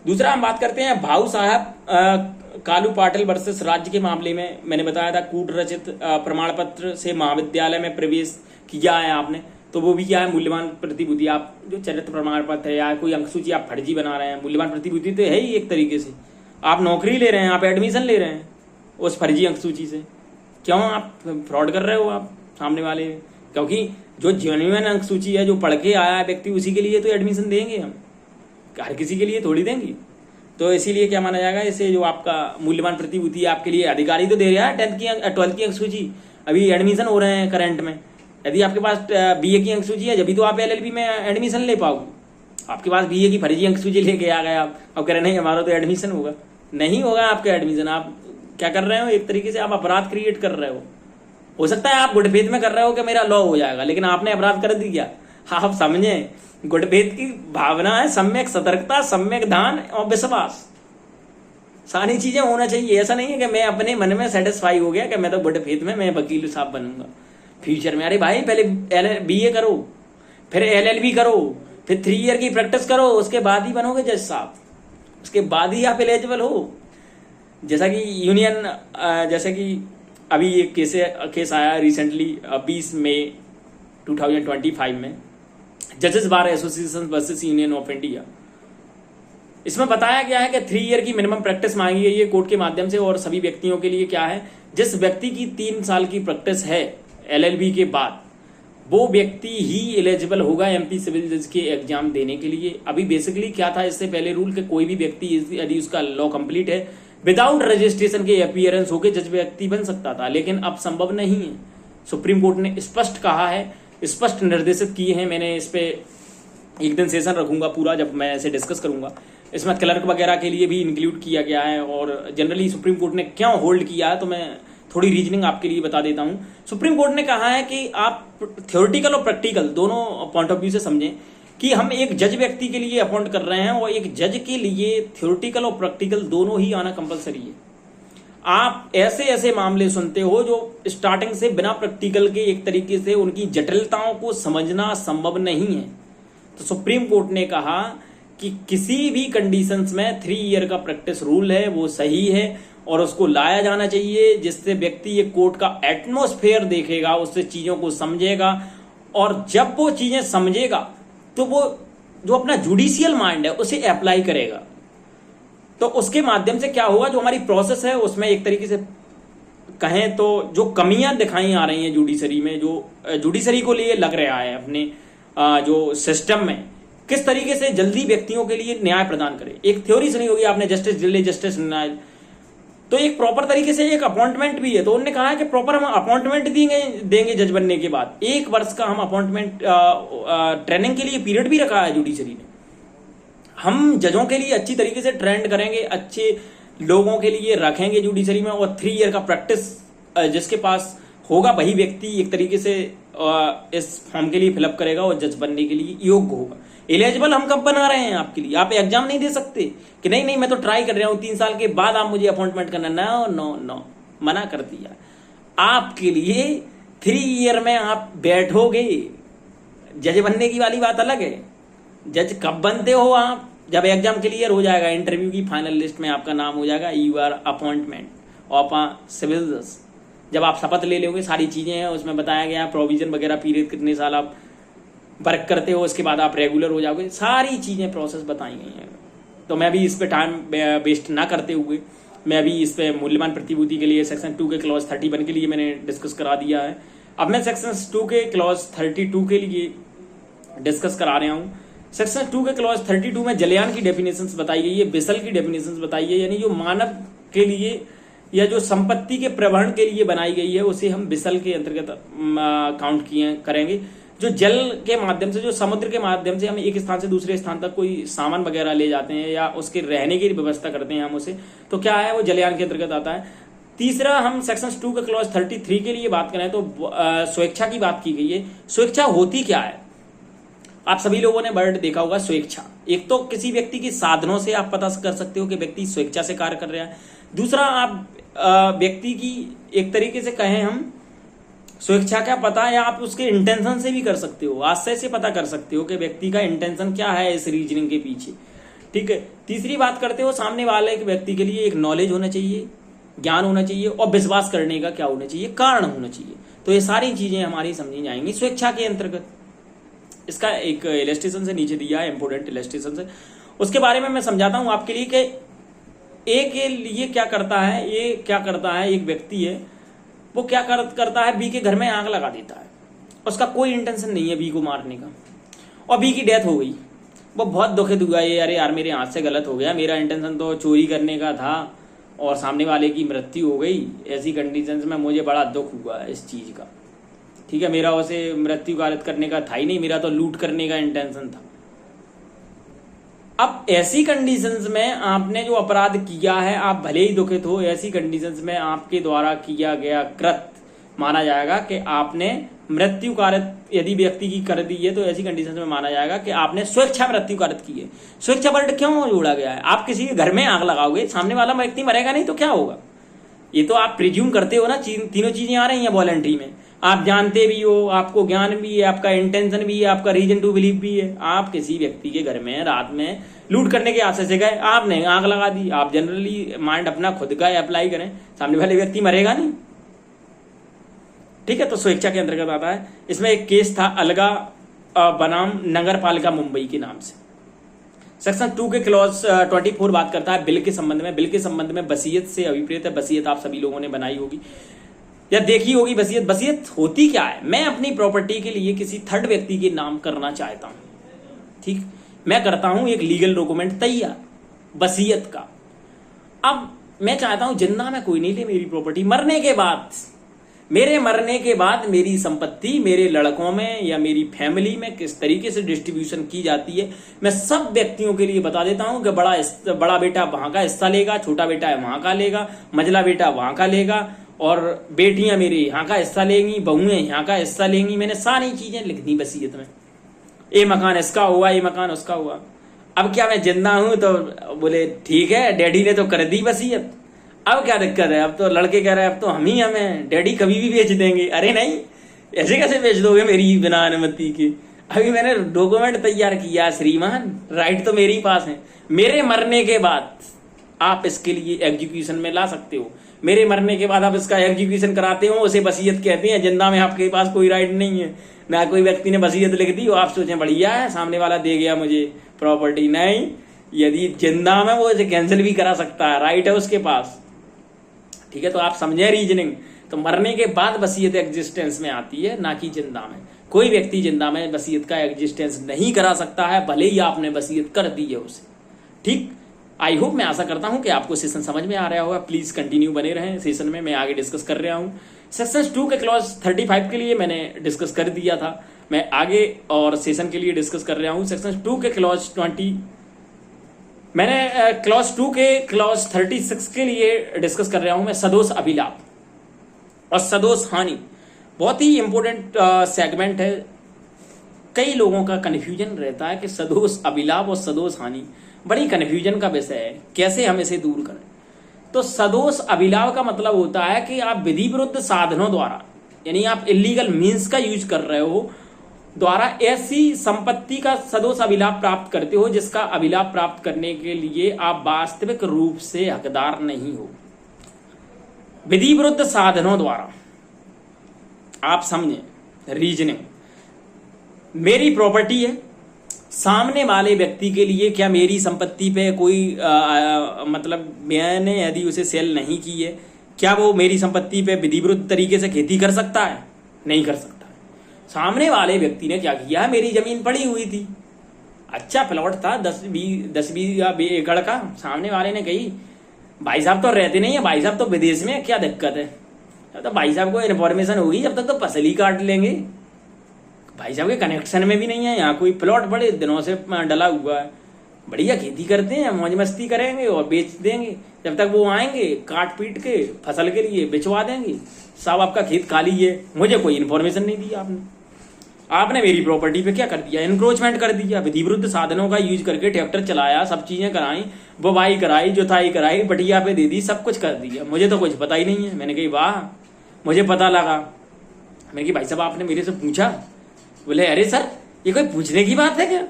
दूसरा हम बात करते हैं भाऊ साहब कालू पाटिल वर्सेस राज्य के मामले में। मैंने बताया था कूट रचित प्रमाण पत्र से महाविद्यालय में प्रवेश किया है आपने, तो वो भी क्या है, मूल्यवान प्रतिभूति। आप जो चरित्र प्रमाण पत्र है या कोई अंकसूची आप फर्जी बना रहे हैं, मूल्यवान प्रतिभूति तो है ही एक तरीके से। आप नौकरी ले रहे हैं, आप एडमिशन ले रहे हैं उस फर्जी अंकसूची से, क्यों आप फ्रॉड कर रहे हो आप सामने वाले क्योंकि जो जेन्युइन अंक सूची है, जो पढ़ के आया है व्यक्ति, उसी के लिए तो एडमिशन देंगे हम, हर किसी के लिए थोड़ी देंगे। तो इसीलिए क्या माना जाएगा, इसे जो आपका मूल्यवान प्रतिभूति है आपके लिए अधिकारी तो दे रहा है 12th की अंक सूची, अभी एडमिशन हो रहे हैं करंट में। यदि आपके पास बीए की अंक सूची है जब भी तो आप एलएलबी में एडमिशन ले पाओगे। आपके पास बीए की फर्जी अंक सूची लेके आ गए आप, अब कह रहे नहीं हमारा तो एडमिशन होगा, नहीं होगा आपका एडमिशन। आप क्या कर रहे हो, एक तरीके से आप अपराध क्रिएट कर रहे हो सकता है आप गुड फेथ में कर रहे हो कि मेरा लॉ हो जाएगा, लेकिन आपने अपराध कर दिया। आप समझे, गुड फेथ की भावना है सम्यक सतर्कता, सम्यक ध्यान और विश्वास, सारी चीजें होना चाहिए। ऐसा नहीं है कि मैं अपने मन में सेटिस्फाई हो गया कि मैं तो गुड फेथ में मैं वकील साहब बनूंगा फ्यूचर में। अरे भाई पहले बीए करो, फिर एलएलबी करो, फिर 3 ईयर की प्रैक्टिस करो, उसके बाद ही बनोगे जज साहब, उसके बाद ही आप एलिजिबल हो। जैसा कि जैसे कि अभी एक केस आया रिसेंटली 20 मई 2025 में, जजेस bar association versus union of India. इसमें बताया गया है कि 3 ईयर की मिनिमम प्रैक्टिस मांगी गई है कोर्ट के माध्यम से, और सभी व्यक्तियों के लिए क्या है, जिस व्यक्ति की 3 साल की प्रैक्टिस है एलएलबी के बाद, वो व्यक्ति ही एलिजिबल होगा एमपी सिविल जज के एग्जाम देने के लिए। अभी बेसिकली क्या था इससे पहले रूल कि कोई भी व्यक्ति यदि उसका लॉ कंप्लीट है विदाउट रजिस्ट्रेशन के अपीयरेंस होकर जज व्यक्ति बन सकता था, लेकिन अब संभव नहीं है। सुप्रीम कोर्ट ने स्पष्ट कहा है, स्पष्ट निर्देशित किए हैं। मैंने इस पे एक दिन सेशन रखूंगा पूरा, जब मैं इसे डिस्कस करूंगा। इसमें क्लर्क वगैरह के लिए भी इंक्लूड किया गया है, और जनरली सुप्रीम कोर्ट ने क्यों होल्ड किया है तो मैं थोड़ी रीजनिंग आपके लिए बता देता हूं। सुप्रीम कोर्ट ने कहा है कि आप थ्योरेटिकल और प्रैक्टिकल दोनों पॉइंट ऑफ व्यू से समझें कि हम एक जज व्यक्ति के लिए अपॉइंट कर रहे हैं, और एक जज के लिए थ्योरेटिकल और प्रैक्टिकल दोनों ही आना कंपलसरी है। आप ऐसे ऐसे मामले सुनते हो जो स्टार्टिंग से बिना प्रैक्टिकल के एक तरीके से उनकी जटिलताओं को समझना संभव नहीं है। तो सुप्रीम कोर्ट ने कहा कि किसी भी कंडीशंस में 3 ईयर का प्रैक्टिस रूल है वो सही है, और उसको लाया जाना चाहिए, जिससे व्यक्ति ये कोर्ट का एटमॉस्फेयर देखेगा, उससे चीजों को समझेगा, और जब वो चीजें समझेगा तो वो जो अपना जुडिशियल माइंड है उसे अप्लाई करेगा। तो उसके माध्यम से क्या होगा, जो हमारी प्रोसेस है उसमें एक तरीके से कहें तो जो कमियां दिखाई आ रही हैं जुडिशरी में, जो जुडिशरी को लिए लग रहा है अपने जो सिस्टम में, किस तरीके से जल्दी व्यक्तियों के लिए न्याय प्रदान करे। एक थ्योरी सुनी होगी आपने, जस्टिस डिले जस्टिस डिनायल, तो एक प्रॉपर तरीके से एक अपॉइंटमेंट भी है। तो उन्होंने कहा है कि प्रॉपर हम अपॉइंटमेंट देंगे जज बनने के बाद, 1 वर्ष का हम अपॉइंटमेंट ट्रेनिंग के लिए पीरियड भी रखा है जुडिशरी ने। हम जजों के लिए अच्छी तरीके से ट्रेंड करेंगे, अच्छे लोगों के लिए रखेंगे जुडिशरी में, और 3 ईयर का प्रैक्टिस जिसके पास होगा वही व्यक्ति एक तरीके से इस फॉर्म के लिए फिलअप करेगा और जज बनने के लिए योग्य होगा। एलिजिबल हम कब बना रहे हैं आपके लिए, आप एग्जाम नहीं दे सकते कि नहीं मैं तो ट्राई कर रहा हूं 3 साल के बाद आप मुझे अपॉइंटमेंट करना, नो, मना कर दिया। आपके लिए 3 ईयर में आप बैठोगे, जज बनने की वाली बात अलग है। जज कब बनते हो आप, जब एग्जाम क्लियर हो जाएगा, इंटरव्यू की फाइनल लिस्ट में आपका नाम हो जाएगा, you are appointment of a civil जज। जब आप शपथ ले लोगे, सारी चीजें हैं उसमें बताया गया, प्रोविजन वगैरह पीरियड कितने साल आप वर्क करते हो, उसके बाद आप रेगुलर हो जाओगे, सारी चीजें प्रोसेस बताई गई हैं। तो मैं अभी इस पे टाइम वेस्ट ना करते हुए मैं अभी इस पे मूल्यवान प्रतिभूति के लिए सेक्शन 2 के क्लॉज 31 के लिए मैंने डिस्कस करा दिया है। अब मैं सेक्शन 2 के क्लॉज 32 के लिए डिस्कस करा रहा हूँ। सेक्शन 2 के क्लॉज 32 में जलयान की डेफिनेशंस बताई गई है, बिसल की डेफिनेशंस बताई है, यानी जो मानव के लिए या जो संपत्ति के प्रवहन के लिए बनाई गई है उसे हम बिसल के अंतर्गत काउंट करेंगे। जो जल के माध्यम से, जो समुद्र के माध्यम से हम एक स्थान से दूसरे स्थान तक कोई सामान वगैरह ले जाते हैं या उसके रहने की व्यवस्था करते हैं हम उसे, तो क्या है वो जलयान के अंतर्गत आता है। तीसरा, हम सेक्शन 2 के क्लॉज 33 के लिए बात करें तो स्वेच्छा की बात की गई है। स्वेच्छा होती क्या है, आप सभी लोगों ने वर्ड देखा होगा स्वेच्छा। एक तो किसी व्यक्ति के साधनों से आप पता कर सकते हो कि व्यक्ति स्वेच्छा से कार्य कर रहा है। दूसरा, आप व्यक्ति की एक तरीके से कहें हम स्वेच्छा का पता या आप उसके इंटेंशन से भी कर सकते हो, आशय से पता कर सकते हो कि व्यक्ति का इंटेंशन क्या है इस रीजनिंग के पीछे। ठीक है। तीसरी बात करते हो, सामने वाले व्यक्ति के लिए एक नॉलेज होना चाहिए, ज्ञान होना चाहिए, और विश्वास करने का क्या होना चाहिए, कारण होना चाहिए। तो ये सारी चीजें हमारी समझी जाएंगी स्वेच्छा के अंतर्गत। इसका एक इलस्ट्रेशन से नीचे दिया है, इंपोर्टेंट इलस्ट्रेशन से, उसके बारे में मैं समझाता हूं आपके लिए कि ए के लिए क्या करता है, ये क्या करता है, एक व्यक्ति है वो क्या करता है, बी के घर में आग लगा देता है। उसका कोई इंटेंशन नहीं है बी को मारने का, और बी की डेथ हो गई। वो बहुत दुखित हुआ, ये अरे यार मेरे हाथ से गलत हो गया, मेरा इंटेंशन तो चोरी करने का था और सामने वाले की मृत्यु हो गई। ऐसी कंडीशंस में मुझे बड़ा दुख हुआ है इस चीज़ का। ठीक है, मेरा उसे मृत्यु कारित करने का था ही नहीं, मेरा तो लूट करने का इंटेंशन था। अब ऐसी कंडीशंस में आपने जो अपराध किया है, आप भले ही दुखित हो, ऐसी कंडीशंस में आपके द्वारा किया गया कृत्य माना जाएगा कि आपने मृत्यु कारित यदि व्यक्ति की कर दी है तो ऐसी कंडीशन में माना जाएगा कि आपने स्वेच्छा मृत्यु कारित की है। स्वेच्छा वर्ड क्यों जोड़ा गया है? आप किसी के घर में आग लगाओगे, सामने वाला व्यक्ति मरेगा नहीं तो क्या होगा? ये तो आप प्रिज्यूम करते हो ना, तीनों चीजें आ रही हैं वॉलंटरी में। आप जानते भी हो, आपको ज्ञान भी है, आपका इंटेंशन भी है, आपका रीजन टू बिलीव भी है। आप किसी व्यक्ति के घर में रात में लूट करने के आशय से गए, आपने आग लगा दी। आप जनरली माइंड अपना खुद का अप्लाई करें, सामने वाले व्यक्ति मरेगा नहीं। ठीक है, तो स्वेच्छा के अंतर्गत आता है। इसमें एक केस था अलगा बनाम नगर पालिका मुंबई के नाम से। सेक्शन 2 के क्लॉज 24 बात करता है बिल के संबंध में। बिल के संबंध में वसीयत से अभिप्रेत है। वसीयत आप सभी लोगों ने बनाई होगी या देखी होगी। वसीयत वसीयत होती क्या है? मैं अपनी प्रॉपर्टी के लिए किसी थर्ड व्यक्ति के नाम करना चाहता हूं। ठीक, मैं करता हूं एक लीगल डॉक्यूमेंट तैयार वसीयत का। अब मैं चाहता हूं जिंदा में कोई नहीं ले मेरी प्रॉपर्टी, मेरे मरने के बाद मेरी संपत्ति मेरे लड़कों में या मेरी फैमिली में किस तरीके से डिस्ट्रीब्यूशन की जाती है, मैं सब व्यक्तियों के लिए बता देता हूं कि बड़ा बेटा वहां का हिस्सा लेगा, छोटा बेटा है वहां का लेगा, मझला बेटा वहां का लेगा, और बेटियां मेरे यहाँ का हिस्सा लेंगी, बहुएं यहाँ का हिस्सा लेंगी। मैंने सारी चीजें लिख दी वसीयत में। ये मकान इसका हुआ, ये मकान उसका हुआ। अब क्या मैं जिंदा हूं तो बोले ठीक है, डैडी ने तो कर दी वसीयत, अब क्या दिक्कत है? अब तो लड़के कह रहे हैं अब तो हमें डैडी कभी भी बेच देंगे। अरे नहीं, ऐसे कैसे बेच दोगे मेरी बिना अनुमति के? अभी मैंने डॉक्यूमेंट तैयार किया श्रीमान, राइट तो मेरे ही पास है। मेरे मरने के बाद आप इसके लिए एग्जीक्यूशन में ला सकते हो। मेरे मरने के बाद आप इसका एग्जीक्यूशन कराते हो, उसे वसीयत कहते हैं। जिंदा में आपके पास कोई राइट नहीं है। ना कोई व्यक्ति ने वसीयत लिख दी और आप सोचें बढ़िया है सामने वाला दे गया मुझे प्रॉपर्टी। नहीं, यदि जिंदा में वो इसे कैंसिल भी करा सकता है, राइट है उसके पास। ठीक है, तो आप समझे रीजनिंग। तो मरने के बाद वसीयत एग्जिस्टेंस में आती है, ना कि जिंदा में। कोई व्यक्ति जिंदा में वसीयत का एग्जिस्टेंस नहीं करा सकता है, भले ही आपने वसीयत कर दी है उसे। ठीक, आई होप, मैं आशा करता हूं कि आपको सेशन समझ में आ रहा होगा। प्लीज कंटिन्यू बने रहें सेशन में, मैं आगे डिस्कस कर रहा हूं। सेक्शन 2 के क्लॉज 35 के लिए मैंने डिस्कस कर दिया था, मैं आगे और सेशन के लिए डिस्कस कर रहा हूं। सेक्शन 2 के क्लॉज 20 मैंने क्लॉज 2 के क्लॉज 36 के लिए डिस्कस कर रहा हूं मैं। सदोष अभिलाप और सदोष हानि बहुत ही इंपॉर्टेंट सेगमेंट है। कई लोगों का कन्फ्यूजन रहता है कि सदोष अभिलाप और सदोष हानि बड़ी कन्फ्यूजन का विषय है, कैसे हम इसे दूर करें। तो सदोष अभिलाप का मतलब होता है कि आप विधि विरुद्ध साधनों द्वारा, यानी आप इलीगल मीन्स का यूज कर रहे हो, द्वारा ऐसी संपत्ति का सदोष अभिलाप प्राप्त करते हो जिसका अभिलाप प्राप्त करने के लिए आप वास्तविक रूप से हकदार नहीं हो। विधि विरुद्ध साधनों द्वारा आप समझें रीजनिंग। मेरी प्रॉपर्टी है, सामने वाले व्यक्ति के लिए क्या मेरी संपत्ति पे कोई मतलब मैंने यदि उसे सेल नहीं की है, क्या वो मेरी संपत्ति पे विधि विरुद्ध तरीके से खेती कर सकता है? नहीं कर सकता। सामने वाले व्यक्ति ने क्या किया, मेरी जमीन पड़ी हुई थी, अच्छा प्लॉट था 10-20 एकड़ का। सामने वाले ने कही भाई साहब तो रहते नहीं है, भाई साहब तो विदेश में, क्या दिक्कत है? तो भाई साहब को इन्फॉर्मेशन होगी, जब तक तो फसल ही काट लेंगे। भाई साहब के कनेक्शन में भी नहीं है, यहाँ कोई प्लॉट बड़े दिनों से डला हुआ है, बढ़िया खेती करते हैं, मौज मस्ती करेंगे और बेच देंगे। जब तक वो आएंगे काट पीट के फसल के लिए बिचवा देंगे। साहब आपका खेत खाली है, मुझे कोई इन्फॉर्मेशन नहीं दी आपने मेरी प्रॉपर्टी पे क्या कर दिया, एनक्रोचमेंट कर दिया। विधि विरुद्ध साधनों का यूज करके ट्रैक्टर चलाया, सब चीजें कराई, बुवाई कराई, जुताई कराई, बटिया पे दे दी, सब कुछ कर दिया। मुझे तो कुछ पता ही नहीं है। मैंने कही वाह, मुझे पता लगा। मैंने कही भाई साहब आपने मेरे से पूछा? बोले अरे सर ये कोई पूछने की बात है क्या,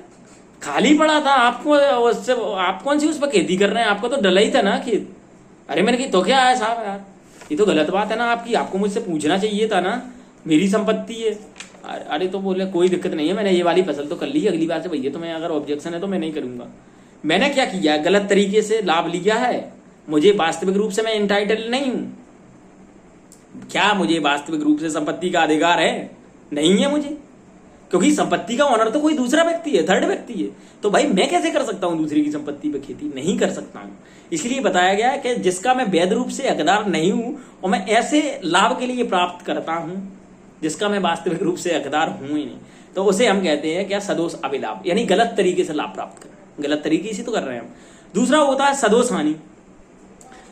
खाली पड़ा था, आपको उससे आप कौन सी उस पर खेती कर रहे हैं, आपको तो डला ही था ना खेत। अरे मैंने कही तो क्या है साहब, यार ये तो गलत बात है ना आपकी, आपको मुझसे पूछना चाहिए था ना, मेरी संपत्ति है। अरे तो बोले कोई दिक्कत नहीं है, मैंने ये वाली फसल तो कर ली, अगली बार से भैया तो मैं अगर ऑब्जेक्शन है तो मैं नहीं करूंगा। मैंने क्या किया, गलत तरीके से लाभ लिया है, मुझे वास्तविक रूप से मैं इंटाइटल नहीं हूं। क्या मुझे वास्तविक रूप से संपत्ति का अधिकार है? नहीं है मुझे, क्योंकि संपत्ति का ओनर तो कोई दूसरा व्यक्ति है, थर्ड व्यक्ति है। तो भाई मैं कैसे कर सकता हूं दूसरे की संपत्ति पे खेती? नहीं कर सकता हूं। इसलिए बताया गया है कि जिसका मैं वैध रूप से हकदार नहीं हूं और मैं ऐसे लाभ के लिए प्राप्त करता हूं जिसका मैं वास्तविक रूप से हकदार हूं ही नहीं, तो उसे हम कहते हैं क्या? सदोष अभिलाभ, यानी गलत तरीके से लाभ प्राप्त करना। गलत तरीके से तो कर रहे हैं हम। दूसरा होता है सदोष हानि।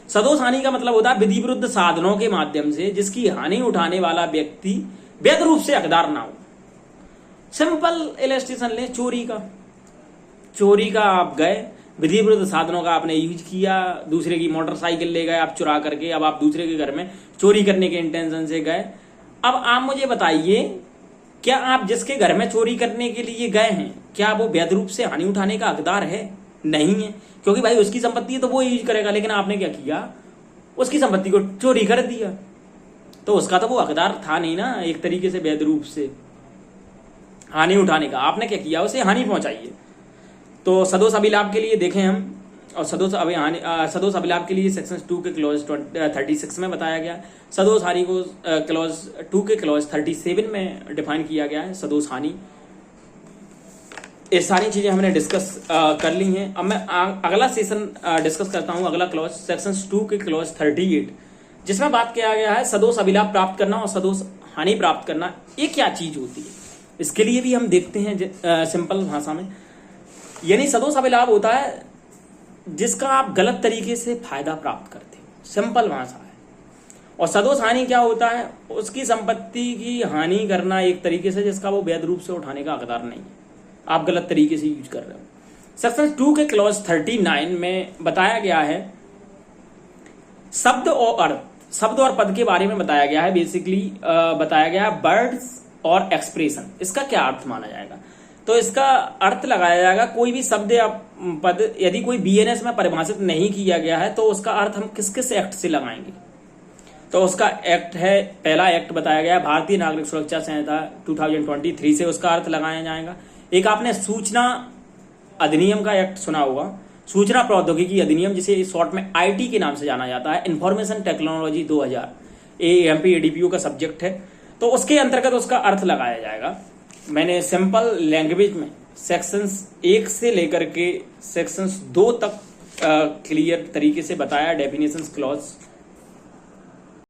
सदोष हानि का मतलब होता है विधि विरुद्ध साधनों के माध्यम से जिसकी हानि उठाने वाला व्यक्ति वैध रूप से हकदार ना हो। सिंपल इलस्ट्रेशन ले, चोरी का आप गए, विधि विरुद्ध साधनों का आपने यूज किया, दूसरे की मोटरसाइकिल ले गए आप चुरा करके, अब आप दूसरे के घर में चोरी करने के इंटेंशन से गए। अब आप मुझे बताइए, क्या आप जिसके घर में चोरी करने के लिए गए हैं, क्या वो वैध रूप से हानि उठाने का हकदार है? नहीं है, क्योंकि भाई उसकी संपत्ति है तो वो यूज करेगा। लेकिन आपने क्या किया? उसकी संपत्ति को चोरी कर दिया, तो उसका तो वो हकदार था नहीं ना एक तरीके से वैध रूप से हानि उठाने का। आपने क्या किया? उसे हानि पहुंचाई है। तो सदोष अभिलाभ के लिए देखें हम, और सदोष अभिलाभ के लिए सेक्शन 2 के क्लॉज 36 में बताया गया। सदोष हानि को क्लॉज 2 के क्लॉज 37 में डिफाइन किया गया है, सदोष हानि। ये सारी चीजें हमने डिस्कस कर ली हैं। अब मैं अगला सेशन डिस्कस करता हूं, अगला क्लॉज सेक्शन 2 के क्लॉज 38, जिसमें बात किया गया है सदोष अभिलाभ प्राप्त करना और सदोष हानि प्राप्त करना ये क्या चीज होती है। इसके लिए भी हम देखते हैं सिंपल भाषा में, यानी सदोष अभिलाभ होता है जिसका आप गलत तरीके से फायदा प्राप्त करते हो, सिंपल भाषा है। और सदोष हानि क्या होता है? उसकी संपत्ति की हानि करना एक तरीके से जिसका वो वैध रूप से उठाने का हकदार नहीं है, आप गलत तरीके से यूज कर रहे हो। सेक्शन 2 के क्लॉज 39 में बताया गया है शब्द और अर्थ, शब्द और पद के बारे में बताया गया है। बेसिकली बताया गया है वर्ड्स और एक्सप्रेशन, इसका क्या अर्थ माना जाएगा? तो इसका अर्थ लगाया जाएगा कोई भी शब्द या पद यदि कोई बीएनएस में परिभाषित नहीं किया गया है तो उसका अर्थ हम किस किस एक्ट से लगाएंगे। तो उसका एक्ट है, पहला एक्ट बताया गया है भारतीय नागरिक सुरक्षा संहिता 2023 से उसका अर्थ लगाया जाएगा। एक आपने सूचना अधिनियम का एक्ट सुना होगा, सूचना प्रौद्योगिकी अधिनियम, जिसे शॉर्ट में आईटी के नाम से जाना जाता है, इंफॉर्मेशन टेक्नोलॉजी 2000, एएमपी एडीपीओ का सब्जेक्ट है। तो उसके अंतर्गत उसका अर्थ लगाया जाएगा। मैंने सिंपल लैंग्वेज में सेक्शंस 1 से लेकर के सेक्शंस 2 तक क्लियर तरीके से बताया, डेफिनेशंस क्लॉज